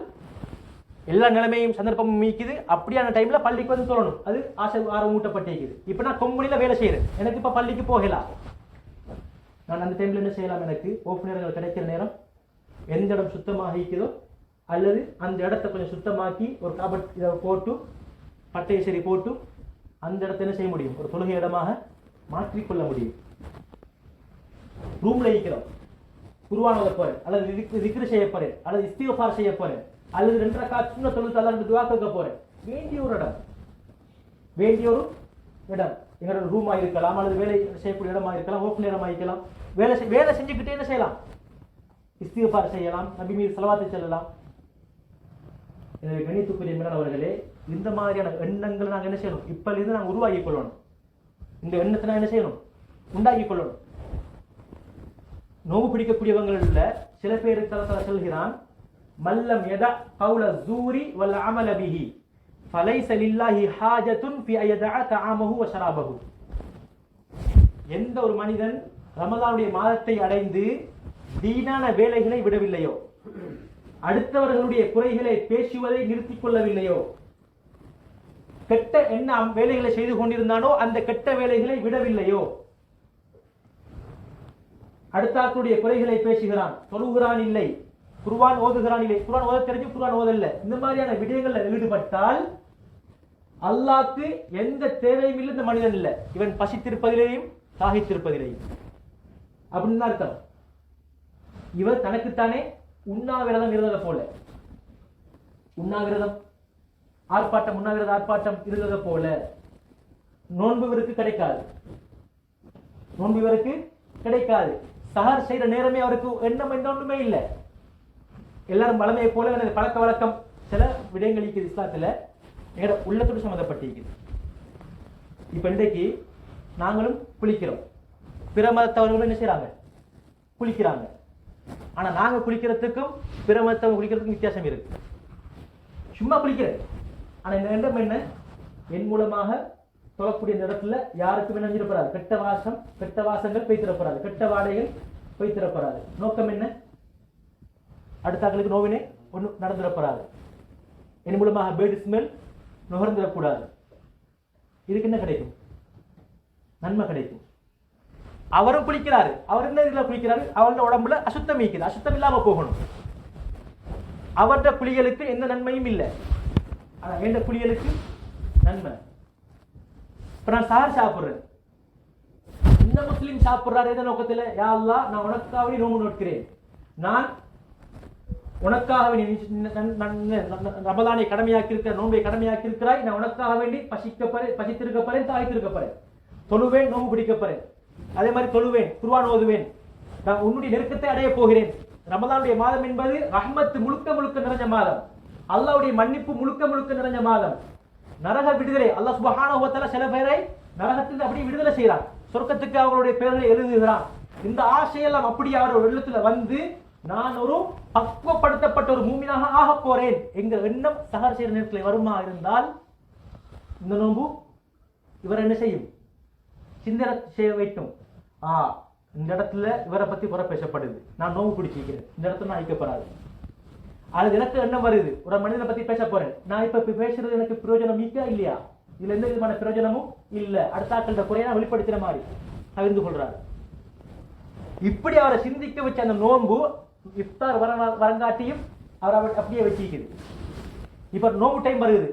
எல்லா நிலைமையும் சந்தர்ப்பமும் மீக்குது. அப்படியான டைம்ல பள்ளிக்கு வந்து தொழணும். அது ஆசை ஆர்வம் ஊட்டப்பட்டிருக்குது. இப்ப நான் கொம்பனில வேலை செய்யறேன், எனக்கு இப்ப பள்ளிக்கு போகலாம். நான் அந்த டைம்ல என்ன செய்யலாம்? எனக்கு ஓஃப் நேரங்கள் கிடைக்கிற நேரம் எந்த இடம் சுத்தமாக இருக்குதோ அல்லது அந்த இடத்தை கொஞ்சம் சுத்தமாக்கி ஒரு காபட் இதை போட்டு பட்டையை சரி போட்டு அந்த இடத்த என்ன செய்ய முடியும்? ஒரு தொழுகை இடமாக மாற்றிக்கொள்ள முடியும். ரூம்ல இருக்கிறோம், குர்ஆன் ஓத போறேன் அல்லது திக்ர் செய்ய போறேன் அல்லது இஸ்திக்ஃபார் செய்ய போறேன் அல்லது 2 ரக்காத் சுன்னத் தொழுது அல்லாஹ்வுக்கு துஆ கேட்க போறேன். வேண்டிய ஒரு இடம், வேண்டிய ஒரு இடம் எங்களோட ரூமா இருக்கலாம் அல்லது வேலை செய்யக்கூடிய இடமா இருக்கலாம், ஓஃப் நேரமா இருக்கலாம். வேலை செஞ்சுக்கிட்டே என்ன செய்யலாம்? இஸ்திக்ஃபார் செய்யலாம், நபி மீது ஸலவாத் சொல்லலாம். எனவே கணித்துக்குரிய மேலானவர்களே, இந்த மாதிரியான எண்ணங்களை நாங்கள் என்ன செய்யணும்? இப்ப இருந்து நாங்கள் உருவாக்கி கொள்ளணும். இந்த எண்ணத்தை நான் என்ன செய்யணும்? உண்டாக்கி கொள்ளணும். நோவு பிடிக்கக்கூடியவங்கள்ல சில பேருக்கு தலத்தல சொல்கிறான், மல்லம் யத கௌல ஸூரி வல் அமல பிஹி ஃபலைஸ லில்லாஹி ஹாஜத்துன் ஃபி அயதஅ தஆமஹு வ ஷராபஹு. எந்த ஒரு மனிதன் ரமலானுடைய மாதத்தை அடைந்து தீனான வேலைகளை விடவில்லையோ, அடுத்தவர்களுடைய குறைகளை பேசுவதை நிறுத்திக் கொள்ளவில்லையோ, கெட்ட என்ன வேலைகளை செய்து கொண்டிருந்தானோ அந்த கெட்ட வேலைகளை விடவில்லையோ, அடுத்தாக்களுடைய குறைகளை பேசுகிறான், தொழுகிறான் இல்லை, குர்ஆன் ஓதுகிறான் இல்லை, குர்ஆன் ஓத தெரிஞ்சு குர்ஆன் ஓதல்ல, இந்த மாதிரியான விடயங்கள்ல ஈடுபட்டால் அல்லாஹ்க்கு எந்த தேவையும் இல்லை. இந்த மனிதன் இல்லை, இவன் பசித்திருப்பதிலேயும் தாகித்திருப்பதிலேயும் அப்படின்னு அர்த்தம். இவர் தனக்குத்தானே உண்ணாவிரதம் இருந்ததை போல, உண்ணாவிரதம் ஆர்ப்பாட்டம், உண்ணாவிரத ஆர்ப்பாட்டம் இருந்ததை போல நோன்பு இவருக்கு கிடைக்காது. நோன்பு இவருக்கு கிடைக்காது. சஹர் செய்யற நேரமே அவருக்கு எண்ணம் எந்த ஒன்றுமே இல்லை. எல்லாரும் வளமையை போல பழக்க வழக்கம் சில விடயங்கள் இருக்குது இஸ்லாத்துல, எங்களோட உள்ளத்தோடு சம்மந்தப்பட்டிருக்குது. இப்ப இன்றைக்கு நாங்களும் குளிக்கிறோம், பிற மதத்தவர்களும் என்ன செய்யறாங்க? குளிக்கிறாங்க. ஆனா நாங்க குளிக்கிறதுக்கும் பிற மதத்தவங்க குளிக்கிறதுக்கும் வித்தியாசம் இருக்கு. சும்மா குளிக்கிறேன், ஆனா இந்த எண்ணம் என்ன? என் மூலமாக தொழக்கூடிய இடத்துல யாருக்கும் என்ன செஞ்சிடப்படாது? கெட்ட வாசங்கள் பெய்திடப்படாது, கெட்ட வாடைகள் பெய்திடப்படாது. நோக்கம் என்ன? அடுத்தாக்களுக்கு நோவினை ஒன்றும் நடந்துடப்படாது. என் மூலமாக பேட் ஸ்மெல் நுகர்ந்துடக்கூடாது. இதுக்கு என்ன கிடைக்கும்? நன்மை கிடைக்கும். அவரும் குளிக்கிறாரு, அவர் என்ன இதுல குளிக்கிறாரு? அவரோட உடம்புல அசுத்தம் இருக்குது, அசுத்தம் இல்லாம போகணும். அவருடைய குளிகளுக்கு எந்த நன்மையும் இல்லை, ஆனா எந்த குளிகளுக்கு நன்மை. இப்ப நான் சார் சாப்பிடுறேன், இந்த முஸ்லீம் சாப்பிடுறாரு எந்த நோக்கத்துல? யா அல்லாஹ், நான் உனக்காகவே நோம்பு நோட்கிறேன், நான் உனக்காக ரமலானை கடமையாக்கி இருக்கிற, நோன்பை கடமையாக்கி இருக்கிறாய், நான் உனக்காக வேண்டி பசித்திருக்கப்பறேன், தாய்த்திருக்கப்பறேன், தொழுவேன், நோம்பு பிடிக்கப்பறேன், அதே மாதிரி தொழுவேன், குர்ஆன் ஓதுவேன், நான் உன்னுடைய நெருக்கத்தை அடைய போகிறேன். ரமலானுடைய மாதம் என்பது ரஹ்மத் முழுக்க முழுக்க நிறைஞ்ச மாதம், அல்லாஹ்வுடைய மன்னிப்பு முழுக்க முழுக்க நிறைஞ்ச மாதம், நரக விடுதலை. அல்லாஹ் சுப்ஹானஹு வ தஆலா சில பேரை நரகத்தில் அப்படியே விடுதலை செய்யறான், சொர்க்கத்துக்கு அவர்களுடைய பெயர்களை எழுதுகிறான். இந்த ஆசையெல்லாம் அப்படியே அவரோட உள்ளத்துல வந்து நான் ஒரு பக்குவப்படுத்தப்பட்ட ஒரு மூமினாக ஆக போறேன் என்கிற எண்ணம் சஹர் செய்யற நேரத்தில் வருமா இருந்தால் இந்த நோன்பு இவர் என்ன செய்யும்? சிந்தனை செய்ய வைக்கும். இந்த இடத்துல இவரை பத்தி குறை பேசப்படுது, நான் நோம்பு பிடிச்சிக்கிறேன், இந்த இடத்துல நான் ஐக்கப்படாது. அது எனக்கு என்ன வருது? ஒரு மனிதனை பத்தி பேச போறேன், நான் இப்ப பேசுறது எனக்கு பிரயோஜனம் மிக்க இல்லையா? இதுல எந்த விதமான பிரயோஜனமும் இல்ல, அடுத்தாக்கள குறையா வெளிப்படுத்துற மாதிரி அறிந்து கொள்றாரு. இப்படி அவரை சிந்திக்க வச்ச அந்த நோன்பு இஃப்தார் வரங்காட்டியும் அவர் அப்படியே வச்சிருக்குது. இப்ப நோம்பு டைம் வருது,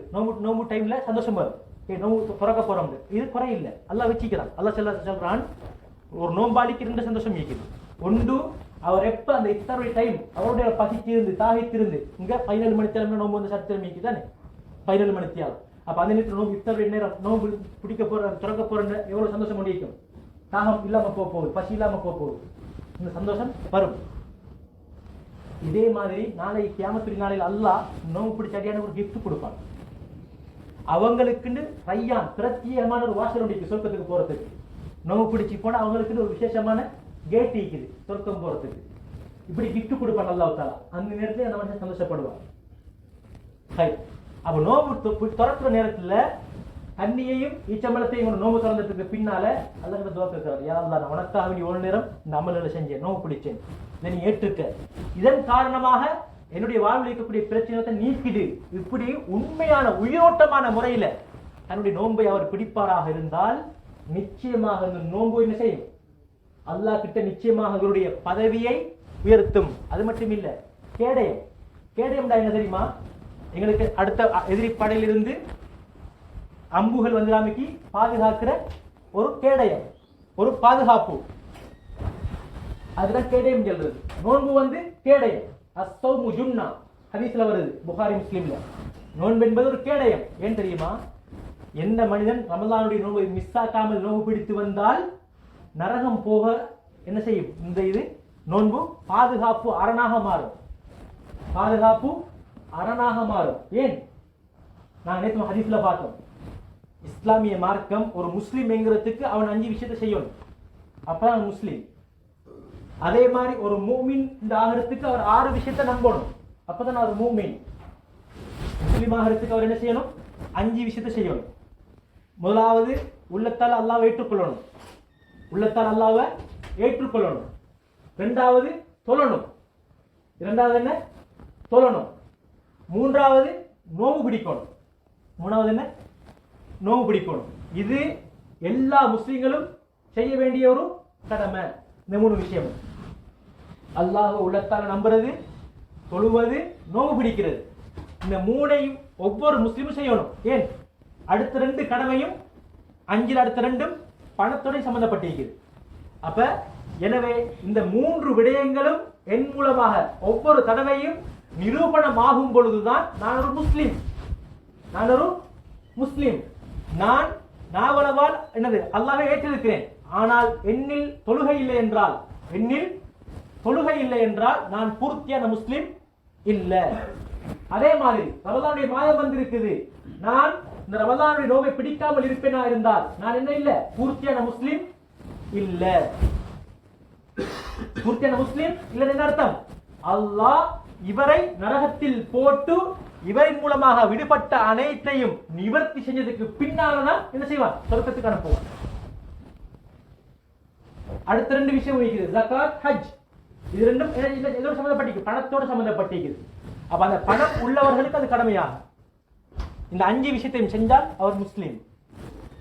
நோம்பு டைம்ல சந்தோஷம் வரும். நோம்பு துறக்க போறோம், இது குறை இல்லை, அல்லாஹ் வச்சுக்கிறான். அல்லாஹ் சொல்றான், ஒரு நோம்பாளிக்கு 2 சந்தோஷம் இருக்குது. ஒன்று, அவர் எப்ப அந்த இஃப்தாருடைய டைம் அவருடைய பசித்திருந்து தாகித்திருந்து, இங்க 14 மணித்தியாலம் நோம்பு வந்து சத்திரம் மீக்கி தானே 14 மணித்தியாலம். அப்ப அந்த நேரத்தில் நோம்பு இஃப்தாருடைய நேரம் நோம்பு பிடிக்க போற துறக்க போற எவ்வளவு சந்தோஷம் முடிக்கும். தாகம் இல்லாம போகுது, பசி இல்லாம போகுது, இந்த சந்தோஷம் வரும். இதே மாதிரி நாளை கியாமத்துடைய நாளையில் அல்லாஹ் நோம்பு பிடிச்ச அடியான ஒரு கிஃப்ட் கொடுப்பான். அவங்களுக்குன்னு ரையான் பிரத்யேகமான ஒரு வாசல் உண்டு சொர்க்கத்துக்கு போறதுக்கு. நோவு பிடிச்சி போனா அவங்களுக்குன்னு ஒரு விசேஷமான கேட் இருக்குது சொர்க்கம் போறதுக்கு. இப்படி கிஃப்ட் கொடுப்பான் அல்லாஹ் தஆலா. அந்த நேரத்துல அந்த மனுஷன் சந்தோஷப்படுவான். அப்ப நோம்பு திறக்கிற நேரத்துல அன்னியையும் ஈச்சம்பளத்தையும் நோம்பு திறந்ததுக்கு பின்னால அல்லாஹ் கிட்ட துஆ கேட்கிறார், யா அல்லாஹ், நான் உனக்காக வேண்டி ஒரு நேரம் இந்த அமல்களை செஞ்சேன், நோம்பு பிடிச்சேன், இதை நீ ஏற்றுக்க, இதன் காரணமாக என்னுடைய வாழ்வில் இருக்கக்கூடிய பிரச்சனையை நீக்கிடு. இப்படி உண்மையான உயிரோட்டமான முறையில தன்னுடைய நோன்பை அவர் பிடிப்பாராக இருந்தால் நிச்சயமாக இந்த நோன்பு என்ன செய்யும், அல்லாஹ் கிட்ட நிச்சயமாக அவருடைய பதவியை உயர்த்தும். அது மட்டும் இல்ல, கேடயம். கேடயம் என்ன தெரியுமா? எங்களுக்கு அடுத்த எதிரி படையிலிருந்து அம்புகள் வந்துடாமைக்கு பாதுகாக்கிற ஒரு கேடயம், ஒரு பாதுகாப்பு. அதுதான் கேடயம் சொல்றது. நோன்பு வந்து கேடயம். அஸ்ஸௌமு ஜுன்னா ஹதீஸ்ல வருது, புகாரி முஸ்லிம்ல. நோன்பு என்பது ஒரு கேடயம். ஏன் தெரியுமா? எந்த மனிதன் ரமலானுடைய நோன்பை மிஸ் ஆக்காமல் நோன்பு பிடித்து வந்தால் நரகம் போக என்ன செய்யும்? இந்த இது நோன்பு பாதுகாப்பு அரணாக மாறும். பாதுகாப்பு அரணாக மாறும். ஏன்? நான் நேற்று ஹதீஸ்ல பார்த்தோம், இஸ்லாமிய மார்க்கம் ஒரு முஸ்லிம் என்கிறதுக்கு அவன் 5 விஷயத்தை செய்யணும், அப்பதான் முஸ்லிம். அதே மாதிரி ஒரு மூமின் இந்த ஆகிறதுக்கு அவர் 6 விஷயத்தை நம்பணும், அப்பதான் அவர் மூமின். முஸ்லிம் ஆகிறதுக்கு அவர் என்ன செய்யணும்? 5 விஷயத்தை செய்யணும். முதலாவது, உள்ளத்தால் அல்லாஹ்வை ஏற்றுக்கொள்ளணும். உள்ளத்தால் அல்லாஹ்வை ஏற்றுக்கொள்ளணும். இரண்டாவது, தொழணும். இரண்டாவது என்ன? தொழணும். மூன்றாவது, நோம்பு பிடிக்கணும். மூணாவது என்ன? நோம்பு பிடிக்கணும். இது எல்லா முஸ்லிம்களும் செய்ய வேண்டிய ஒரு கடமை. இந்த 3 விஷயம், அல்லாஹ் உள்ளத்தால் நம்புறது, தொழுவது, நோம்பு பிடிக்கிறது, இந்த 3ஐயும் ஒவ்வொரு முஸ்லிமும் செய்யணும். ஏன்? அடுத்த 2 கடமையும் 5 அடுத்த 2ம் பணத்தோட சம்பந்தப்பட்டிருக்கிறது. அப்ப எனவே இந்த 3 விடயங்களும் என் மூலமாக ஒவ்வொரு தடவையும் நிரூபணமாகும் பொழுதுதான் நான் ஒரு முஸ்லிம். நான் ஒரு முஸ்லிம். நான் நாவலவால் என்னது அல்லாஹ்வை ஏற்றிருக்கிறேன். ஆனால் என்னில் தொழுகை இல்லை என்றால் நான் பூர்த்தியான முஸ்லிம் இல்ல. அதே மாதிரி ரமலானுடைய மாதம் வந்திருக்குது, நான் இந்த ரமலானுடைய நோவை பிடிக்காமல் இருப்பேனா இருந்தால் நான் என்ன இல்ல? பூர்த்தியான முஸ்லிம் இல்ல. பூர்த்தியான முஸ்லிம் இல்ல. என்ன அர்த்தம்? அல்லாஹ் இவரை நரகத்தில் போட்டு இவரின் மூலமாக விடுபட்ட அனைத்தையும் நிவர்த்தி செஞ்சதுக்கு பின்னால்தான் என்ன செய்வான்? சொர்க்கத்துக்கு அனுப்புவான். அடுத்த 2 விஷயம் இருக்கிறது, ஜகாத், ஹஜ். இது ரெண்டும் எதோட சம்பந்தப்பட்டிருக்கு? பணத்தோட சம்பந்தப்பட்டிருக்குது. அப்ப அந்த பணம் உள்ளவர்களுக்கு அது கடமையாகும். இந்த 5 விஷயத்தையும் செஞ்சால் அவர் முஸ்லீம்.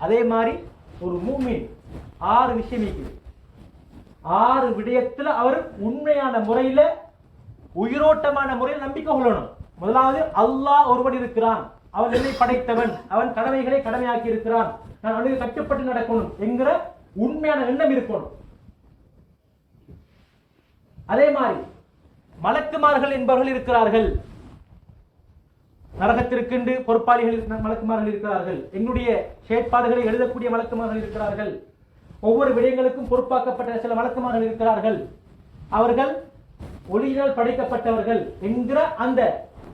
அதே மாதிரி ஒரு மூமின் 6 விஷயம் இருக்குது. 6 விடயத்துல அவர் உண்மையான முறையில உயிரோட்டமான முறையில் நம்பிக்கை கொள்ளணும். முதலாவது, அல்லாஹ் ஒருவன் இருக்கிறான், அவன் என்னை படைத்தவன், அவன் கடமைகளை கடமையாக்கி இருக்கிறான், நான் அவனுக்கு கட்டுப்பட்டு நடக்கணும் என்கிற உண்மையான எண்ணம் இருக்கணும். அதே மாதிரி மலக்குமார்கள் என்பவர்கள் இருக்கிறார்கள், நரகத்திற்கென்று பொறுப்பாளிகள் மலக்குமார்கள் இருக்கிறார்கள், எங்களுடைய செயற்பாடுகளை எழுதக்கூடிய மலக்குமார்கள் இருக்கிறார்கள், ஒவ்வொரு விடயங்களுக்கும் பொறுப்பாக்கப்பட்ட சில மலக்குமார்கள் இருக்கிறார்கள், அவர்கள் ஒளியினால் படைக்கப்பட்டவர்கள் என்கிற அந்த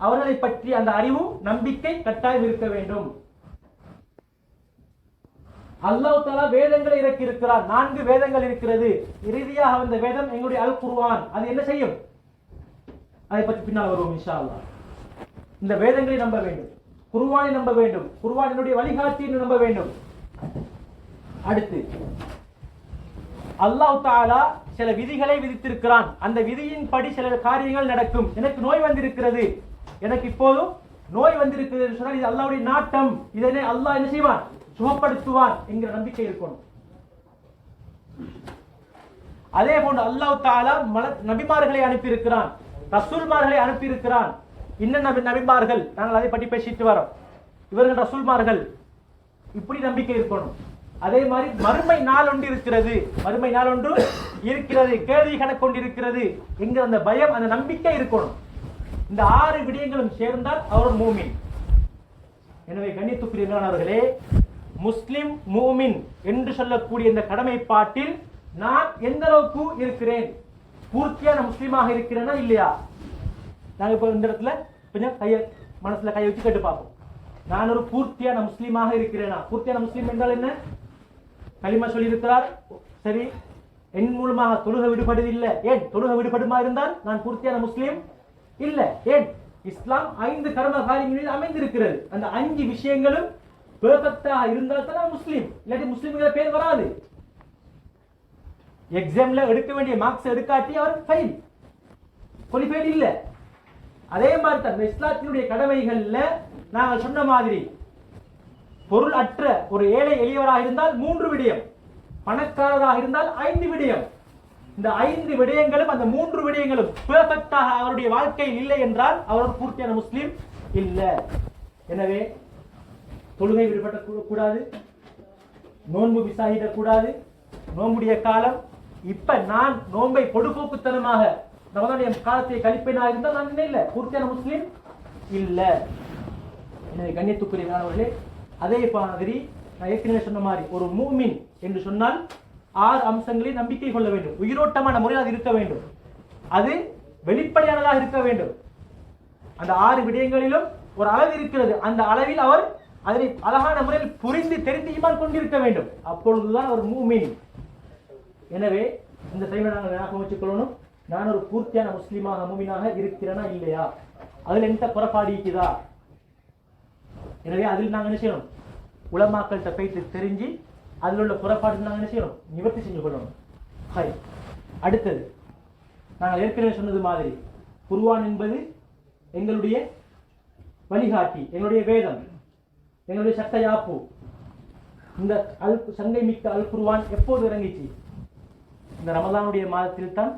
அவர்களை பற்றி அந்த அறிவு நம்பிக்கை கட்டாயம் இருக்க வேண்டும். அல்லாஹ் தஆலா வேதங்களை இறக்கி இருக்கிறார். 4 வேதங்கள் இருக்கிறது. இறுதியாக வந்த வேதம் எங்களுடைய அல் குர்ஆன். அது என்ன செய்யும்? அதை பற்றி பின்னால் வருவோம் இன்ஷா அல்லாஹ். இந்த வேதங்களை நம்ப வேண்டும், குர்ஆனை நம்ப வேண்டும், குர்ஆனினுடைய வழிகாட்டியை நம்ப வேண்டும். அடுத்து அல்லாஹ் தஆலா சில விதிகளை விதித்திருக்கிறான். அந்த விதியின் படி சில காரியங்கள் நடக்கும். எனக்கு நோய் வந்திருக்கிறது, எனக்கு இப்போதும் நோய் வந்திருக்கிறது என்று சொன்னால் இது அல்லாஹ்வுடைய நாட்டம், இதனை அல்லாஹ் என்ன செய்வான்? சுகப்படுத்துவான் என்கிற நம்பிக்கை இருக்கணும். அதே போன்று அல்லாஹ் தஆலா நபிமார்களை அனுப்பியிருக்கிறான், ரசூல்மார்களை அனுப்பியிருக்கிறான். இன்ன நபிமார்கள், நாங்கள் அதை பற்றி பேசிட்டு வரோம். இவர்கள் ரசூல்மார்கள், இப்படி நம்பிக்கை இருக்கணும். அதே மாதிரி மறுமை நாள் ஒன்று இருக்கிறது, மறுமை நாள் ஒன்று இருக்கிறது, கேள்வி கணக்கு இருக்கிறது என்கிற அந்த பயம், அந்த நம்பிக்கை இருக்கணும். இந்த 6 விடயங்களும் சேர்ந்தால் அவர் மூமின். எனவே கண்ணியத்துக்குரியவர்களே, முஸ்லிம் மூமின் என்று சொல்லக்கூடிய இந்த கடமைப்பாட்டில் நான் எந்த அளவுக்கு இருக்கிறேன், பூர்த்தியான முஸ்லீமாக இருக்கிறேனா இல்லையா? நாங்கள் இப்போ இந்த இடத்துல கொஞ்சம் மனசுல கையை வச்சு கேட்டு பார்ப்போம். நான் ஒரு பூர்த்தியான முஸ்லீமாக இருக்கிறேனா? பூர்த்தியான முஸ்லீம் என்றால் என்ன? களிமா சொல்லி இருக்கிறார், சரி, என் மூலமாக தொழுகை விடுபடுவதில்லை. ஏன் தொழுகை விடுபடுமா இருந்தால் நான் பூர்த்தியான முஸ்லீம் இல்லை. ஏன் இஸ்லாம் 5 கர்ம காரியங்களில் அமைந்திருக்கிறது. அந்த 5 விஷயங்களும் பெர்ஃபெக்டாக இருந்தால் தான் முஸ்லீம், இல்லாட்டி முஸ்லீம்கிற பேர் வராது. எக்ஸாம்ல எடுக்க வேண்டிய மார்க்ஸ் எடுக்காட்டி அவர் ஃபெயில், குவாலிஃபைட் இல்லை. அதே மாதிரி தான் இஸ்லாத்தினுடைய கடமைகள்ல நாங்கள் சொன்ன மாதிரி பொருள் அற்ற ஒரு ஏழை எளியவராக இருந்தால் 3 விடயம், பணக்காரராக இருந்தால் 5 விடயம். இந்த 5 விடயங்களும் அந்த 3 விடயங்களும் பெர்ஃபெக்டாக அவருடைய வாழ்க்கையில் இல்லை என்றால் அவர் பூர்த்தியான முஸ்லீம் இல்லை. எனவே தொழுகை விடுபட கூடாது, நோன்பு விசாரிடக்கூடாது. நோன்புடைய காலம் இப்ப நான் நோன்பை பொடுபோக்குத்தனமாக ரமதானுடைய காலத்தை கழிப்பேனா இருந்தால் நான் என்ன இல்லை, பூர்த்தியான முஸ்லீம் இல்லை. எனவே கண்ணியத்துக்குரியவர்களே, அதே மாதிரி நான் ஏற்கனவே சொன்ன மாதிரி ஒரு மூமின் என்று சொன்னால் 6 அம்சங்களில் நம்பிக்கை கொள்ள வேண்டும். உயிரோட்டமான முறையில் அது இருக்க வேண்டும், அது வெளிப்படையானதாக இருக்க வேண்டும். அந்த 6 விடயங்களிலும் ஒரு அளவு இருக்கிறது, அந்த அளவில் அவர் அதனை அழகான முறையில் புரிந்து தெரிந்து ஈமான் கொண்டிருக்க வேண்டும். அப்பொழுதுதான் ஒரு மூமின். எனவே இந்த டைம்ல நாங்கள் ஞாபகம் வச்சுக் கொள்ளணும், நான் ஒரு பூர்த்தியான முஸ்லீமாக மூமினாக இருக்கிறேனா இல்லையா, அதில் எந்த புறப்பாடு இருக்குதா. எனவே அதில் நாங்கள் என்ன செய்யணும், உலமாக்கள்கிட்ட போயிட்டு தெரிஞ்சு அதில் உள்ள புறப்பாடு நாங்கள் என்ன செய்யணும், நிவர்த்தி செஞ்சு கொள்ளணும். அடுத்தது நாங்கள் ஏற்கனவே சொன்னது மாதிரி குர்ஆன் என்பது எங்களுடைய வழிகாட்டி, எங்களுடைய வேதம், எங்களுடைய சட்ட யாப்பு. இந்த சங்கை மிக்க அல் குர்ஆன் எப்போது இறங்கிச்சு? இந்த ரமலானுடைய மாதத்தில் தான்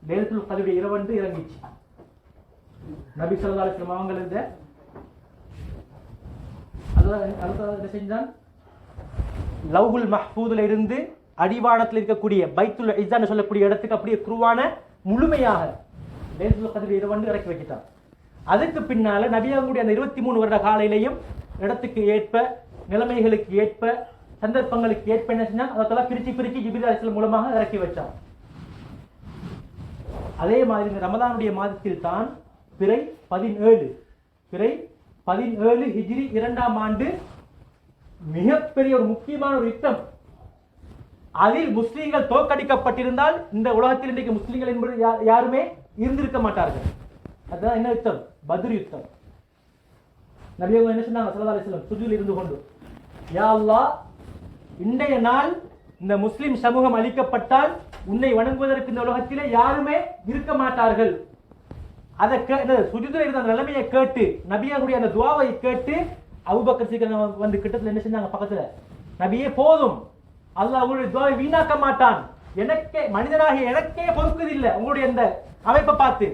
லைலத்துல் கத்ருடைய இரவன்று இறங்கிச்சு. நபி ஸல்லல்லாஹு அலைஹி வஸல்லம் அவங்க இந்த அல்லாஹ் செஞ்சான், லவ்ஹுல் மஹ்ஃபூதுல இருந்து அடிவானத்தில் இருக்கக்கூடிய பைத்துல் இஸ்ஸான்னு சொல்லக்கூடிய இடத்துக்கு அப்படியே குர்ஆனை முழுமையாக லைலத்துல் கத்ருடைய இரவன்று இறக்கி வச்சிட்டான். அதுக்கு பின்னால நபி அவங்களுடைய அந்த 23 வருட காலையிலையும் இடத்துக்கு ஏற்ப, நிலைமைகளுக்கு ஏற்ப, சந்தர்ப்பங்களுக்கு ஏற்ப என்ன செஞ்சான், அதெல்லாம் பிரிச்சு ஜிப்ரீல் அலைஹிஸ்ஸலாம் மூலமாக இறக்கி வச்சான். அதே மாதிரி இந்த ரமதானுடைய மாதத்தில் தான் பிறை 17 ஹிஜ்ரி 2ஆம் ஆண்டு மிகப்பெரிய ஒரு முக்கியமான ஒரு யுத்தம். அதில் முஸ்லீம்கள் தோற்கடிக்கப்பட்டிருந்தால் இந்த உலகத்தில் இன்றைக்கு முஸ்லீம்கள் என்பது யாருமே இருந்திருக்க மாட்டார்கள். அதுதான் என்ன யுத்தம்? பத்ர் யுத்தம். நபி அவங்க என்ன சொன்னாங்க ஸல்லல்லாஹு அலைஹி வஸல்லம் சுஜூதில் இருந்து கொண்டு, யா அல்லாஹ், இன்றைய நாள் இந்த முஸ்லிம் சமூகம் அழிக்கப்பட்டால் உன்னை வணங்குவதற்கு இந்த உலகத்திலே யாருமே இருக்க மாட்டார்கள். அதை சுஜூதில் இருந்த அந்த நிலைமையை கேட்டு, நபியாருடைய அந்த துஆவை கேட்டு அபூபக்கர் சித்திக் வந்து கிட்டத்தில் என்ன செஞ்சாங்க, பக்கத்துல, நபியே போதும், அல்லாஹ் உங்களுடைய துஆவை வீணாக்க மாட்டான், எனக்கே மனிதனாகிய எனக்கே பொறுக்குதில்லை, உங்களுடைய அந்த அமைப்பை பார்த்து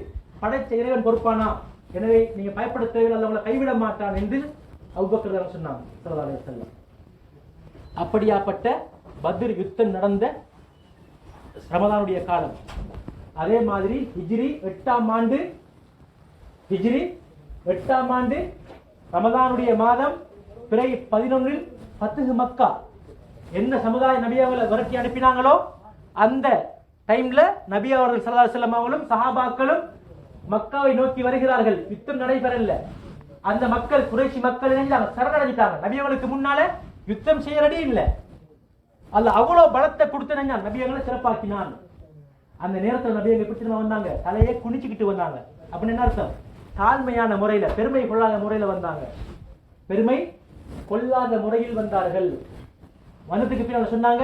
படைச்ச இறைவன் பொறுப்பானா, எனவே நீங்க பயப்பட தேவையில்லை, அல்லாஹ் உங்களை கைவிட மாட்டான் என்று அபூபக்கர் சொன்னாங்க ஸல்லல்லாஹு அலைஹி வஸல்லம். அப்படியாப்பட்ட பத்ர் யுத்தம் நடந்த ரமதானுடைய காலம். அதே மாதிரி ஹிஜ்ரி 8ஆம் ஆண்டு ரமதானுடைய மாதம் பிறை 11 ஃபத்ஹ் மக்கா. என்ன சமுதாய நபி அவர்களை விரட்டி அனுப்பினாங்களோ அந்த டைம்ல நபி அவர்கள் ஸல்லல்லாஹு அலைஹி வஸல்லம் அவர்களும் சஹாபாக்களும் மக்காவை நோக்கி வருகிறார்கள். யுத்தம் நடைபெறல. அந்த மக்கள், குறைஷி மக்கள் சரணடைஞ்சிட்டாங்க. நபி அவர்களுக்கு முன்னால யுத்தம் செய்ய ரெடி இல்லை. அல்லாஹ் அவ்வளவு பலத்தை கொடுத்து நபி அவர்களை சிறப்பாக்கினான். அந்த நேரத்தில் நபி அவங்க எப்படி வந்தாங்க, தலையை குனிச்சுக்கிட்டு வந்தாங்க. அப்படின்னு என்ன அர்த்தம்? தாழ்மையான முறையில, பெருமை கொள்ளாத முறையில வந்தாங்க. பெருமை கொள்ளாத முறையில் வந்தார்கள். வந்ததுக்கு பின்னால் சொன்னாங்க,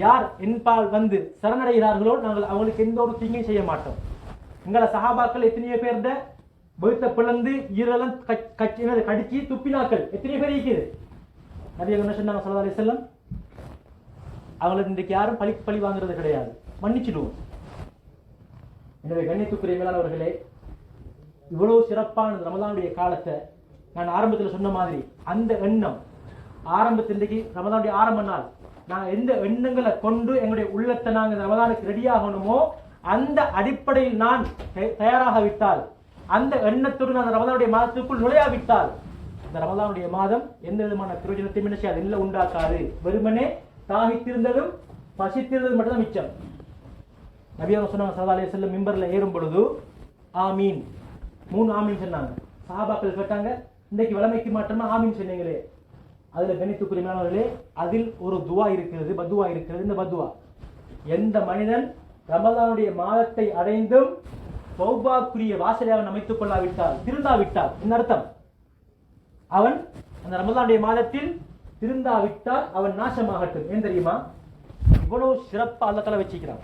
யார் என்பால் வந்து சரணடைகிறார்களோ நாங்கள் அவங்களுக்கு எந்த ஒரு தீங்கையும் செய்ய மாட்டோம். எங்களை சஹாபாக்கள் எத்தனையோ பேர் பௌத்த பிளந்து ஈரலம் கடிச்சு துப்பினாக்கள் எத்தனையோ பேர் இருக்குது. நபி என்ன சொன்னாங்க ஸல்லல்லாஹு அலைஹி வஸல்லம், அவங்களுக்கு இன்றைக்கு யாரும் பழி வாங்குறது கிடையாது, மன்னிச்சிடுவோம். எனவே கண்ணியத்துக்குரிய மேலானவர்களே, இவ்வளவு சிறப்பான ரமலானுடைய காலத்தை நான் ஆரம்பத்தில் சொன்ன மாதிரி அந்த எண்ணம் ஆரம்பத்தில் இன்றைக்கு ரமதானுடைய ஆரம்ப நாள். நாங்கள் எந்த எண்ணங்களை கொண்டு எங்களுடைய உள்ளத்தை நாங்கள் ரமதானுக்கு ரெடி ஆகணுமோ அந்த அடிப்படையில் நான் தயாராகவிட்டால், அந்த எண்ணத்தோடு நான் ரமதானுடைய மாதத்துக்குள் நுழையாவிட்டால், இந்த ரமதானுடைய மாதம் எந்த விதமான பிரயோஜனத்தையும் என்ன செய்யாது, இல்லை உண்டாக்காது. வெறுமனே தாகித்திருந்ததும் பசித்திருந்ததும் மட்டும்தான் மிச்சம். நபி அவங்க சொன்னாங்க ஸல்லல்லாஹு அலைஹி வஸல்லம் மிம்பர்ல ஏறும் பொழுது ஆமீன் 3 ஆமீன் சொன்னாங்க. சஹாபாக்கள் கேட்டாங்க, இன்றைக்கு வளமைக்கு மாற்றமா ஆமீன் சொன்னீங்களே, அதுல கணித்துக்குரியமானவர்களே அதில் ஒரு துவா இருக்கிறது, பத்துவா இருக்கிறது. இந்த பத்துவா, எந்த மனிதன் ரமலானுடைய மாதத்தை அடைந்தும் தௌபாக்குரிய வாசலை அவன் அமைத்துக் கொள்ளாவிட்டால், திருந்தாவிட்டால், என்ன அர்த்தம், அவன் அந்த ரமலானுடைய மாதத்தில் திருந்தாவிட்டால் அவன் நாசமாகட்டும். ஏன் தெரியுமா, இவ்வளவு சிறப்பா அல்லாஹ் தஆலா வச்சிக்கிறான்.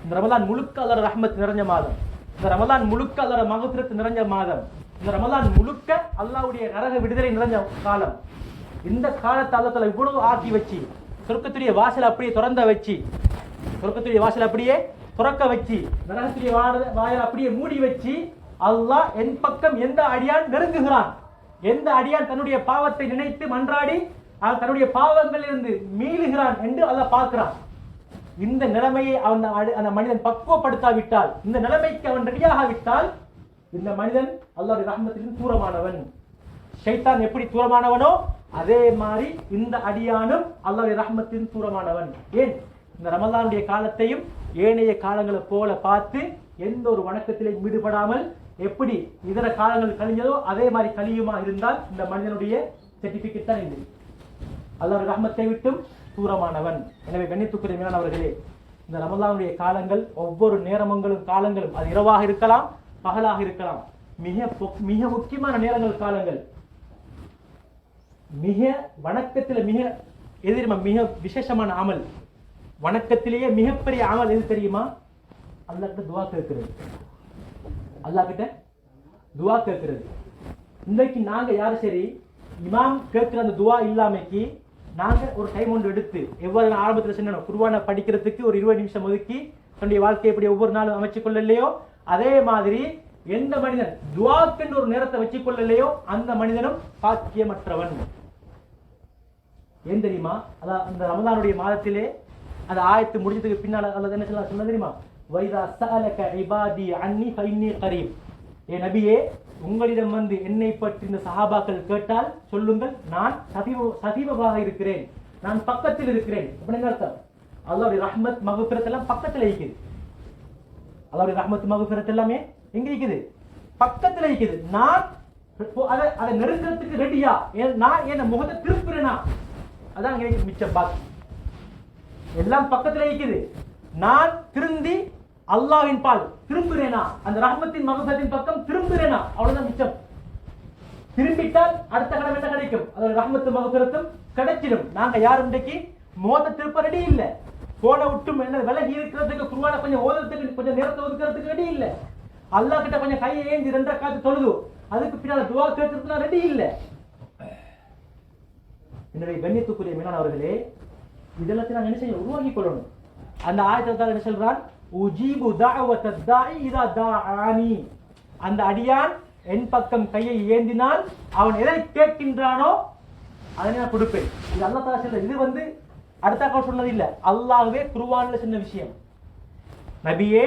இந்த ரமலான் முழுக்க அல்லாஹ்வுடைய ரஹ்மத் நிறைஞ்ச மாதம், இந்த ரமலான் முழுக்க அல்லாஹ்வுடைய மக்ஃபிரத் நிறைஞ்ச மாதம், இந்த ரமலான் முழுக்க அல்லாஹ்வுடைய நரக விடுதலை நிறைஞ்ச காலம். இந்த காலத்தை அல்லாஹ் தஆலா இவ்வளவு ஆக்கி வச்சு, சொர்க்கத்துடைய வாசல் அப்படியே திறந்த வச்சு, சொர்க்கத்துடைய வாசல் அப்படியே திறக்க வச்சு, நரகத்துடைய வாசல் அப்படியே மூடி வச்சு, அல்லாஹ் என் பக்கம் எந்த அடியான் நெருங்குகிறான், எந்த அடியான் தன்னுடைய பாவத்தை நினைத்து மன்றாடி தன்னுடைய பாவங்களிலிருந்து மீளுகிறான் என்று அல்லாஹ் பார்க்கிறான். இந்த நிலைமையை அந்த மனிதன் பக்குவப்படுத்தாவிட்டால், இந்த நிலைமைக்கு அவன் ரெடியாகாவிட்டால், இந்த மனிதன் அல்லாஹ்வுடைய ரஹ்மத்திலிருந்து தூரமானவன். ஷைத்தான் எப்படி தூரமானவனோ அதே மாதிரி இந்த அடியானும் அல்லாஹ்வுடைய ரஹ்மத்திலிருந்து தூரமானவன். ஏன், இந்த ரமலானுடைய காலத்தையும் ஏனைய காலங்களை போல பார்த்து எந்த ஒரு வணக்கத்திலையும் ஈடுபடாமல் எப்படி இதர காலங்கள் கழிஞ்சதோ அதே மாதிரி கழியுமா இருந்தால் இந்த மனிதனுடைய சர்டிபிகேட் தான் இது, அல்லாஹ்வுடைய ரஹ்மத்தை விட்டும் தூரமானவன். எனவே கண்ணியத்துக்குரிய மேலானவர்களே, இந்த ரமலானுடைய காலங்கள் ஒவ்வொரு நேரமங்களும் காலங்களும், அது இரவாக இருக்கலாம் பகலாக இருக்கலாம், மிக முக்கியமான நேரங்கள் காலங்கள். மிக வணக்கத்தில் மிக எதிர்மா மிக விசேஷமான அமல், வணக்கத்திலேயே மிகப்பெரிய அமல் எது தெரியுமா, அல்லாஹ் கிட்ட துஆ கேட்கிறது. அல்லாஹ் கிட்ட துஆ கேட்கிறது. இன்றைக்கு நாங்க யாரும் சரி இமாம் கேட்கிற அந்த துஆ இல்லாமைக்கு நாங்க ஒரு டைம் ஒன்று எடுத்து, எவ்வாறு நான் ஆரம்பத்தில் சொன்னோம், குர்ஆனை படிக்கிறதுக்கு ஒரு 20 நிமிஷம் ஒதுக்கி தன்னுடைய வாழ்க்கையை எப்படி ஒவ்வொரு நாளும் அமைச்சுக் கொள்ளலையோ, அதே மாதிரி எந்த மனிதன் துஆக்கென்று ஒரு நேரத்தை வச்சுக் கொள்ளலையோ அந்த மனிதனும் பாக்கியமற்றவன். ஏன் தெரியுமா, அதான் அந்த ரமலானுடைய மாதத்திலே அந்த ஆயத்து முடிஞ்சதுக்கு பின்னால் அல்லாஹ் என்ன சொன்னா தெரியுமா, வைதா சஅலக இபாதி அன்னி ஃபைன்னி கரீப். ஏ நபியே, உங்களிடம் வந்து என்னை பற்றி இந்த சஹாபாக்கள் கேட்டால் சொல்லுங்கள், நான் சதீபமாக இருக்கிறேன், நான் பக்கத்தில் இருக்கிறேன். அப்படின்னு அர்த்தம், அல்லாஹ்வுடைய ரஹ்மத் மக்ஃபிரத் எல்லாம் பக்கத்தில் இருக்குது. அல்லாஹ்வுடைய ரஹ்மத் மக்ஃபிரத் எல்லாமே எங்க இருக்குது, பக்கத்தில் இருக்குது. நான் அதை நெருங்கிறதுக்கு ரெடியா, நான் என்ன முகத்தை திருப்புறேனா, அதான் எனக்கு மிச்சம். பாக்கி எல்லாம் பக்கத்தில் இருக்குது. நான் திருந்தி அல்லாஹ்வின் பால் திரும்புறேனா, அந்த ரஹ்மத்தின் மக்ஃபிரத்தின் பக்கம் திரும்புறேனா, அவ்வளவுதான் மிச்சம். திரும்பிட்டால் அடுத்த கடமை என்ன கிடைக்கும், அதோட ரஹ்மத்து மக்ஃபிரத்தும் கிடைச்சிடும். நாங்க யாரும் இன்றைக்கு முகத்தை திருப்ப ரெடி இல்லை, போனை விட்டும் என்ன விலகி இருக்கிறதுக்கு, குர்ஆனை கொஞ்சம் ஓதுறதுக்கு கொஞ்சம் நேரத்தை ஒதுக்கிறதுக்கு ரெடி இல்லை, அல்லாஹ் கிட்ட கொஞ்சம் கையை ஏந்தி 2 ரக்காத் தொழுது அதுக்கு பின்னால் துஆ கேட்கறதுக்கு ரெடி இல்லை. எனவே கண்ணியத்துக்குரிய மேலானவர்களே, இதெல்லாம் நாங்கள் என்ன செய்ய உருவாக்கி கொள்ளணும். அந்த ஆயத்தை என்ன சொல்றான், உஜீபு தஅவத தாஇ இதா தஆனி, அந்த அடியான் என் பக்கம் கையை ஏந்தினால் அவன் எதை கேட்கின்றானோ அதை நான் கொடுப்பேன். இது அல்லாஹ் தஆலா சொல்ற, இது அடுத்த சொன்னது இல்ல, அல்லாஹ்வே குர்ஆன்ல சொன்ன விஷயம். நபியே,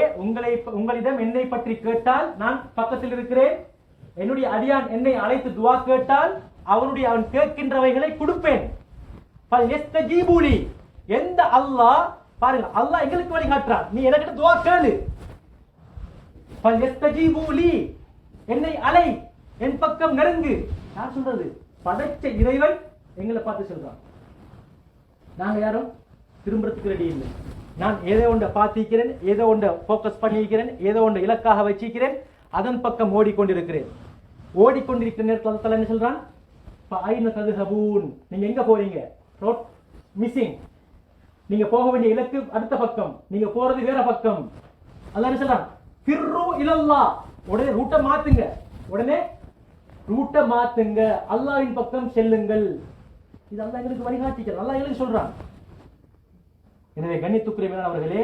உங்களிடம் என்னை பற்றி கேட்டால் நான் பக்கத்தில் இருக்கிறேன், என்னுடைய அடியான் என்னை அழைத்து துஆ கேட்டால் அவன் கேட்கின்றவைகளை கொடுப்பேன். எந்த அல்லாஹ் பாருங்க, அல்லாஹ் எங்களுக்கு வழிகாட்டுறான், நீ எனக்கு துஆ கேளு, என்னை அலை, என் பக்கம் நெருங்கு. யார் சொல்றது, படைச்ச இறைவன் எங்களை பார்த்து சொல்றான். நாங்க யாரும் திரும்புறதுக்கு ரெடி இல்லை. நான் ஏதோ ஒன்றை பார்த்திருக்கிறேன், ஏதோ ஒன்றை போக்கஸ் பண்ணியிருக்கிறேன், ஏதோ ஒன்றை இலக்காக வச்சிருக்கிறேன், அதன் பக்கம் ஓடிக்கொண்டிருக்கிறேன். ஓடிக்கொண்டிருக்கிற நேரத்தில் என்ன சொல்றான், நீங்க எங்க போறீங்க, ரோட் மிஸ்ஸிங், நீங்க போக வேண்டிய இலக்கு அடுத்த பக்கம், நீங்க போறது வேற பக்கம். அல்லாஹ் என்ன சொல்றான், ஃபிர்ரு இலல்லாஹ், உடனே ரூட்டை மாத்துங்க, உடனே ரூட்டை மாத்துங்க, அல்லாஹ்வின் பக்கம் செல்லுங்கள். இது அல்லாஹ் எங்களுக்கு வழிகாட்டிக்கிறான், அல்லாஹ் எங்களுக்கு சொல்றான். எனவே கண்ணியத்துக்குரிய மேலானவர்களே,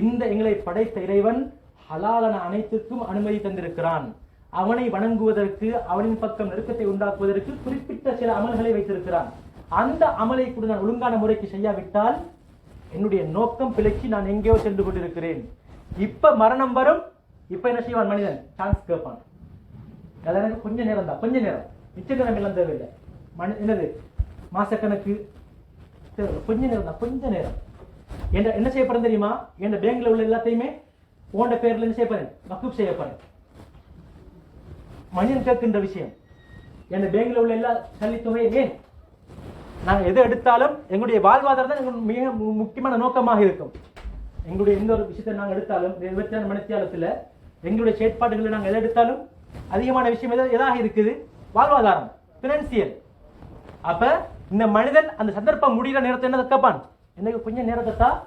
இந்த எங்களை படைத்த இறைவன் ஹலாலான அனைத்துக்கும் அனுமதி தந்திருக்கிறான். அவனை வணங்குவதற்கு, அவனின் பக்கம் நெருக்கத்தை உண்டாக்குவதற்கு குறிப்பிட்ட சில அமல்களை வைத்திருக்கிறான். அந்த அமலை கூட நான் ஒழுங்கான முறைக்கு செய்யாவிட்டால் என்னுடைய நோக்கம் பிழைச்சி நான் எங்கேயோ சென்று கொண்டிருக்கிறேன். இப்ப மரணம் வரும். இப்ப என்ன செய்வான் மனிதன்? சான்ஸ் கேட்பான். எனக்கு கொஞ்ச நேரம் தான், கொஞ்ச நேரம், மிச்ச நேரம் எல்லாம் தேவையில்லை. என்னது மாசக்கணக்கு, கொஞ்ச நேரம் தான், கொஞ்ச நேரம். என்ன செய்யப்படுறது தெரியுமா? என் பேங்க்ல உள்ள எல்லாத்தையுமே உண்ட பேர்ல என்ன செய்யப்படுறேன்? வக்ஃப் செய்யப்படுறேன். மனிதன் கேட்கின்ற விஷயம், என் பேங்க்ல உள்ள எல்லா சல்லித்தொகையை ஏன் நாங்கள் எதை எடுத்தாலும் எங்களுடைய வாழ்வாதாரம் தான் மிக முக்கியமான நோக்கமாக இருக்கும். எங்களுடைய எந்த ஒரு விஷயத்தை நாங்கள் எடுத்தாலும் 24 மணித்தியாலத்தில் எங்களுடைய செயற்பாடுகளை நாங்கள் எதை எடுத்தாலும் அதிகமான விஷயம் எதாக இருக்குது? வாழ்வாதாரம், பினான்சியல். அப்ப இந்த மனிதன் அந்த சந்தர்ப்பம் முடிகிற நேரத்தை என்ன கேட்பான்? எனக்கு கொஞ்சம் நேரத்தை தான்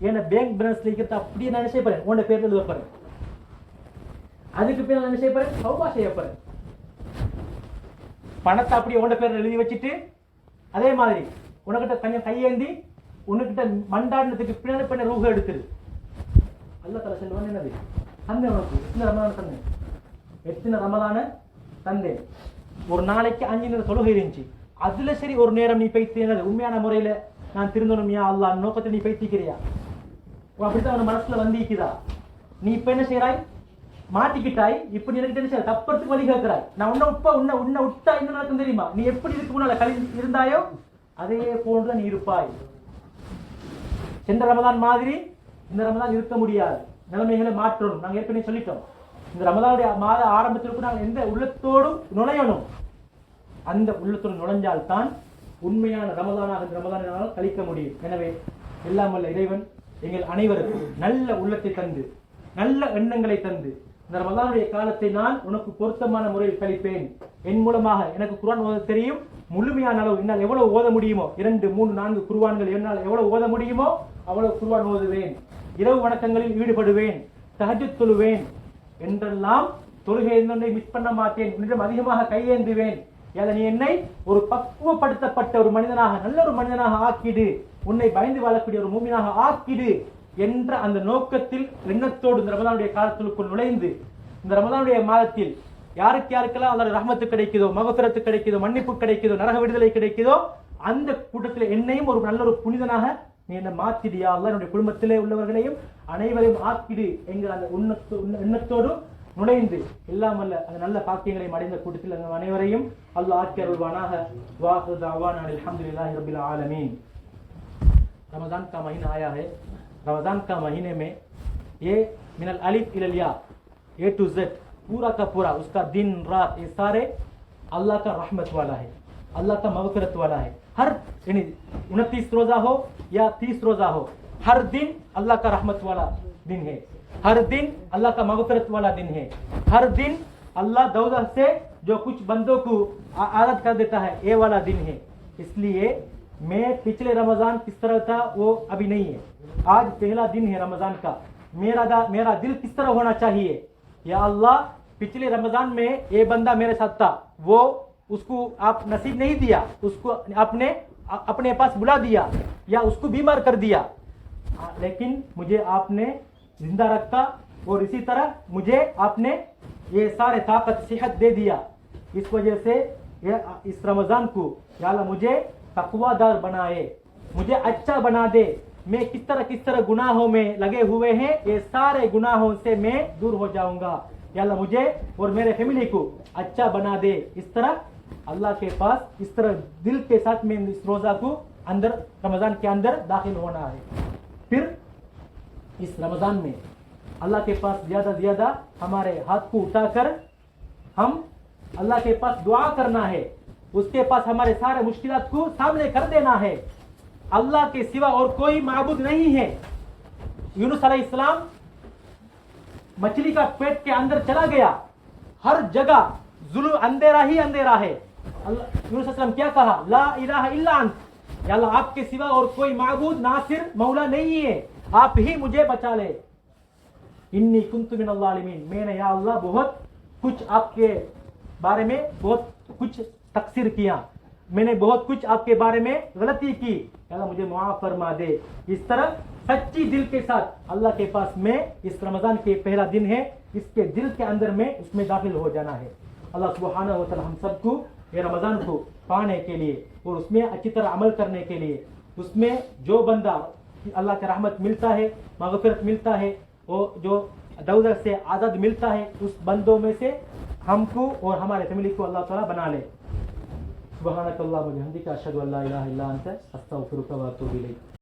என்ன பேங்க் பேலன்ஸ்ல இருக்கிறத அப்படியே நான் செய்ய போறேன், உன்னோட பேர்ல எழுத போறேன். அதுக்கு பேர் நான் செய்ய போறேன், சௌபா செய்ய போறேன். பணத்தை அப்படியே உன்னோட பேர்ல எழுதி வச்சுட்டு அதே மாதிரி உனக்கிட்ட கொஞ்சம் கையேந்தி உனக்கிட்ட மண்டாடினதுக்கு பின்ன ரூஹ எடுத்துரு. அல்ல தலை செல்வான் என்னது தந்தை உனக்கு எத்தனை ரமதான தந்தேன், எத்தனை ரமதான தந்தேன். ஒரு நாளைக்கு 5 நேரம் தொழுகை இருந்துச்சு. அதுல சரி ஒரு நேரம் நீ பைத்து என்னது உண்மையான முறையில நான் திருந்தணும்யா அல்லா நோக்கத்தை நீ பைத்திக்கிறியா? அப்படித்தான் அவன் மனசுல வந்திக்குதா? நீ இப்ப என்ன செய்யறாய்? மாட்டிக்கிட்டாய். இப்ப நீ எனக்கு என்ன தப்பறதுக்கு வழி கேட்கிறாய். நான் உன்னை விட்டா என்ன நடக்கும் தெரியுமா? நீ எப்படி இதுக்கு முன்னால இருந்தாயோ அதே போன்றுதான் நீ இருப்பாய். சென்ற ரமதான் மாதிரி இந்த ரமதான் இருக்க முடியாது. நிலைமைகளை மாற்றணும். நாங்க ஏற்கனவே சொல்லிட்டோம். இந்த ரமதானுடைய மாத ஆரம்பத்திற்கு நாங்கள் எந்த உள்ளத்தோடு நுழையணும். அந்த உள்ளத்தோடு நுழைஞ்சால்தான் உண்மையான ரமதானாக இந்த ரமதானால் கழிக்க முடியும். எனவே எல்லாம் வல்ல இறைவன் எங்கள் அனைவருக்கும் நல்ல உள்ளத்தை தந்து, நல்ல எண்ணங்களை தந்து, இந்த ரமதானுடைய காலத்தை நான் உனக்கு பொருத்தமான முறையில் கழிப்பேன். என் மூலமாக எனக்கு குர்ஆன் ஓத தெரியும். முழுமையான அளவு என்னால் எவ்வளவு ஓத முடியுமோ, 2, 3, 4 குர்ஆன்கள் என்னால் எவ்வளவு ஓத முடியுமோ அவ்வளவு குர்ஆன் ஓதுவேன். இரவு வணக்கங்களில் ஈடுபடுவேன், தஹஜ்ஜுத் தொழுவேன் என்றெல்லாம் தொழுகை மிஸ் பண்ண மாட்டேன். உன்னிடம் அதிகமாக கையேந்துவேன். நீ என்னை ஒரு பக்குவப்படுத்தப்பட்ட ஒரு மனிதனாக, நல்ல ஒரு மனிதனாக ஆக்கிடு, உன்னை பயந்து வாழக்கூடிய ஒரு மூமினாக ஆக்கிடு என்ற அந்த நோக்கத்தில் எண்ணத்தோடு இந்த ரமதானுடைய காலத்திற்குள் நுழைந்து, இந்த ரமதானுடைய மாதத்தில் யாருக்கு யாருக்கெல்லாம் அல்லாஹ்வுடைய ரஹ்மத்து கிடைக்குதோ, மகஃபிரத்து கிடைக்குதோ, மன்னிப்பு கிடைக்குதோ, நரக விடுதலை கிடைக்குதோ அந்த கூட்டத்தில் என்னையும் ஒரு நல்ல ஒரு புனிதனாக நீ என்ன மாத்திடியா அல்லாஹ், என்னுடைய குடும்பத்திலே உள்ளவர்களையும் அனைவரையும் ஆக்கிடு என்கிற அந்த எண்ணத்தோடு நுழைந்து எல்லாம் அல்ல அந்த நல்ல பாக்கியங்களை அடைந்த கூட்டத்தில் அந்த அனைவரையும் அல்லாஹ் ஆக்கி அருள்வானாக. வாஹிரு தஅவானா அல்ஹம்துலில்லாஹி ரப்பில் ஆலமீன். रमजान का महीना आया है. रमजान का महीने में ये मिनल अलिफ इलल या ए टू जेड पूरा का पूरा उसका दिन रात ये सारे अल्लाह का रहमत वाला है, अल्लाह का मगफिरत वाला है. हर यानी 29 रोजा हो या 30 रोजा हो, हर दिन अल्लाह का रहमत वाला दिन है, हर दिन अल्लाह का मगफिरत वाला दिन है. हर दिन अल्लाह दौलत से जो कुछ बंदों को आदत कर देता है ये वाला दिन है. इसलिए मैं पिछले रमजान किस तरह था वो अभी नहीं है. आज पहला दिन है रमजान का. मेरा दिल किस तरह होना चाहिए? या अल्लाह, पिछले रमजान में ये बंदा मेरे साथ था, वो उसको आप नसीब नहीं दिया, उसको आपने अपने पास बुला दिया या उसको बीमार कर दिया, लेकिन मुझे आपने जिंदा रखा और इसी तरह मुझे आपने ये सारे ताकत सेहत दे दिया. इस वजह से इस रमजान को या अल्लाह मुझे तकवादार बनाए, मुझे अच्छा बना दे. मैं किस तरह गुनाहों में लगे हुए हैं ये सारे गुनाहों से मैं दूर हो जाऊंगा. या अल्लाह मुझे और मेरे फैमिली को अच्छा बना दे. इस तरह अल्लाह के पास इस तरह दिल के साथ में इस रोजा को अंदर रमजान के अंदर दाखिल होना है. फिर इस रमजान में अल्लाह के पास ज्यादा हमारे हाथ को उठाकर हम अल्लाह के पास दुआ करना है. उसके पास हमारे सारे मुश्किलात को सामने कर देना है. अल्लाह के सिवा और कोई माबूद नहीं है. यूनुस अलैहिस्सलाम मछली का पेट के अंदर चला गया, हर जगह जुल्म अंधेरा ही अंधेरा है. यूनुस अलैहिस्सलाम क्या कहा? ला इलाहा इल्ला अंत, या अल्लाह आपके सिवा और कोई माबूद नासिर मौला नहीं है, आप ही मुझे बचा ले. इन्नी कुन्तु मिनल ज़ालिमीन, मैंने या अल्लाह बहुत कुछ आपके बारे में बहुत कुछ तकसीर किया, मैंने बहुत कुछ आपके बारे में गलती की, अल्लाह मुझे मुआफ फरमा दे. इस तरह सच्ची दिल के साथ अल्लाह के पास में इस रमजान के पहला दिन है, اس کے دل کے اندر میں اس میں داخل ہو جانا ہے. اللہ سبحانہ و تعالی ہم سب کو یہ رمضان کو پانے کے لیے اور اس میں اچھی طرح عمل کرنے کے لیے, اس میں جو بندہ اللہ کا رحمت ملتا ہے, مغفرت ملتا ہے, اور جو دوزخ سے آزاد ملتا ہے, اس بندوں میں سے ہم کو اور ہمارے فیملی کو اللہ تعالیٰ بنا لے. سبحانک اللہم و بحمدک اشہد ان لا الہ الا انت استغفرک و اتوب الیک.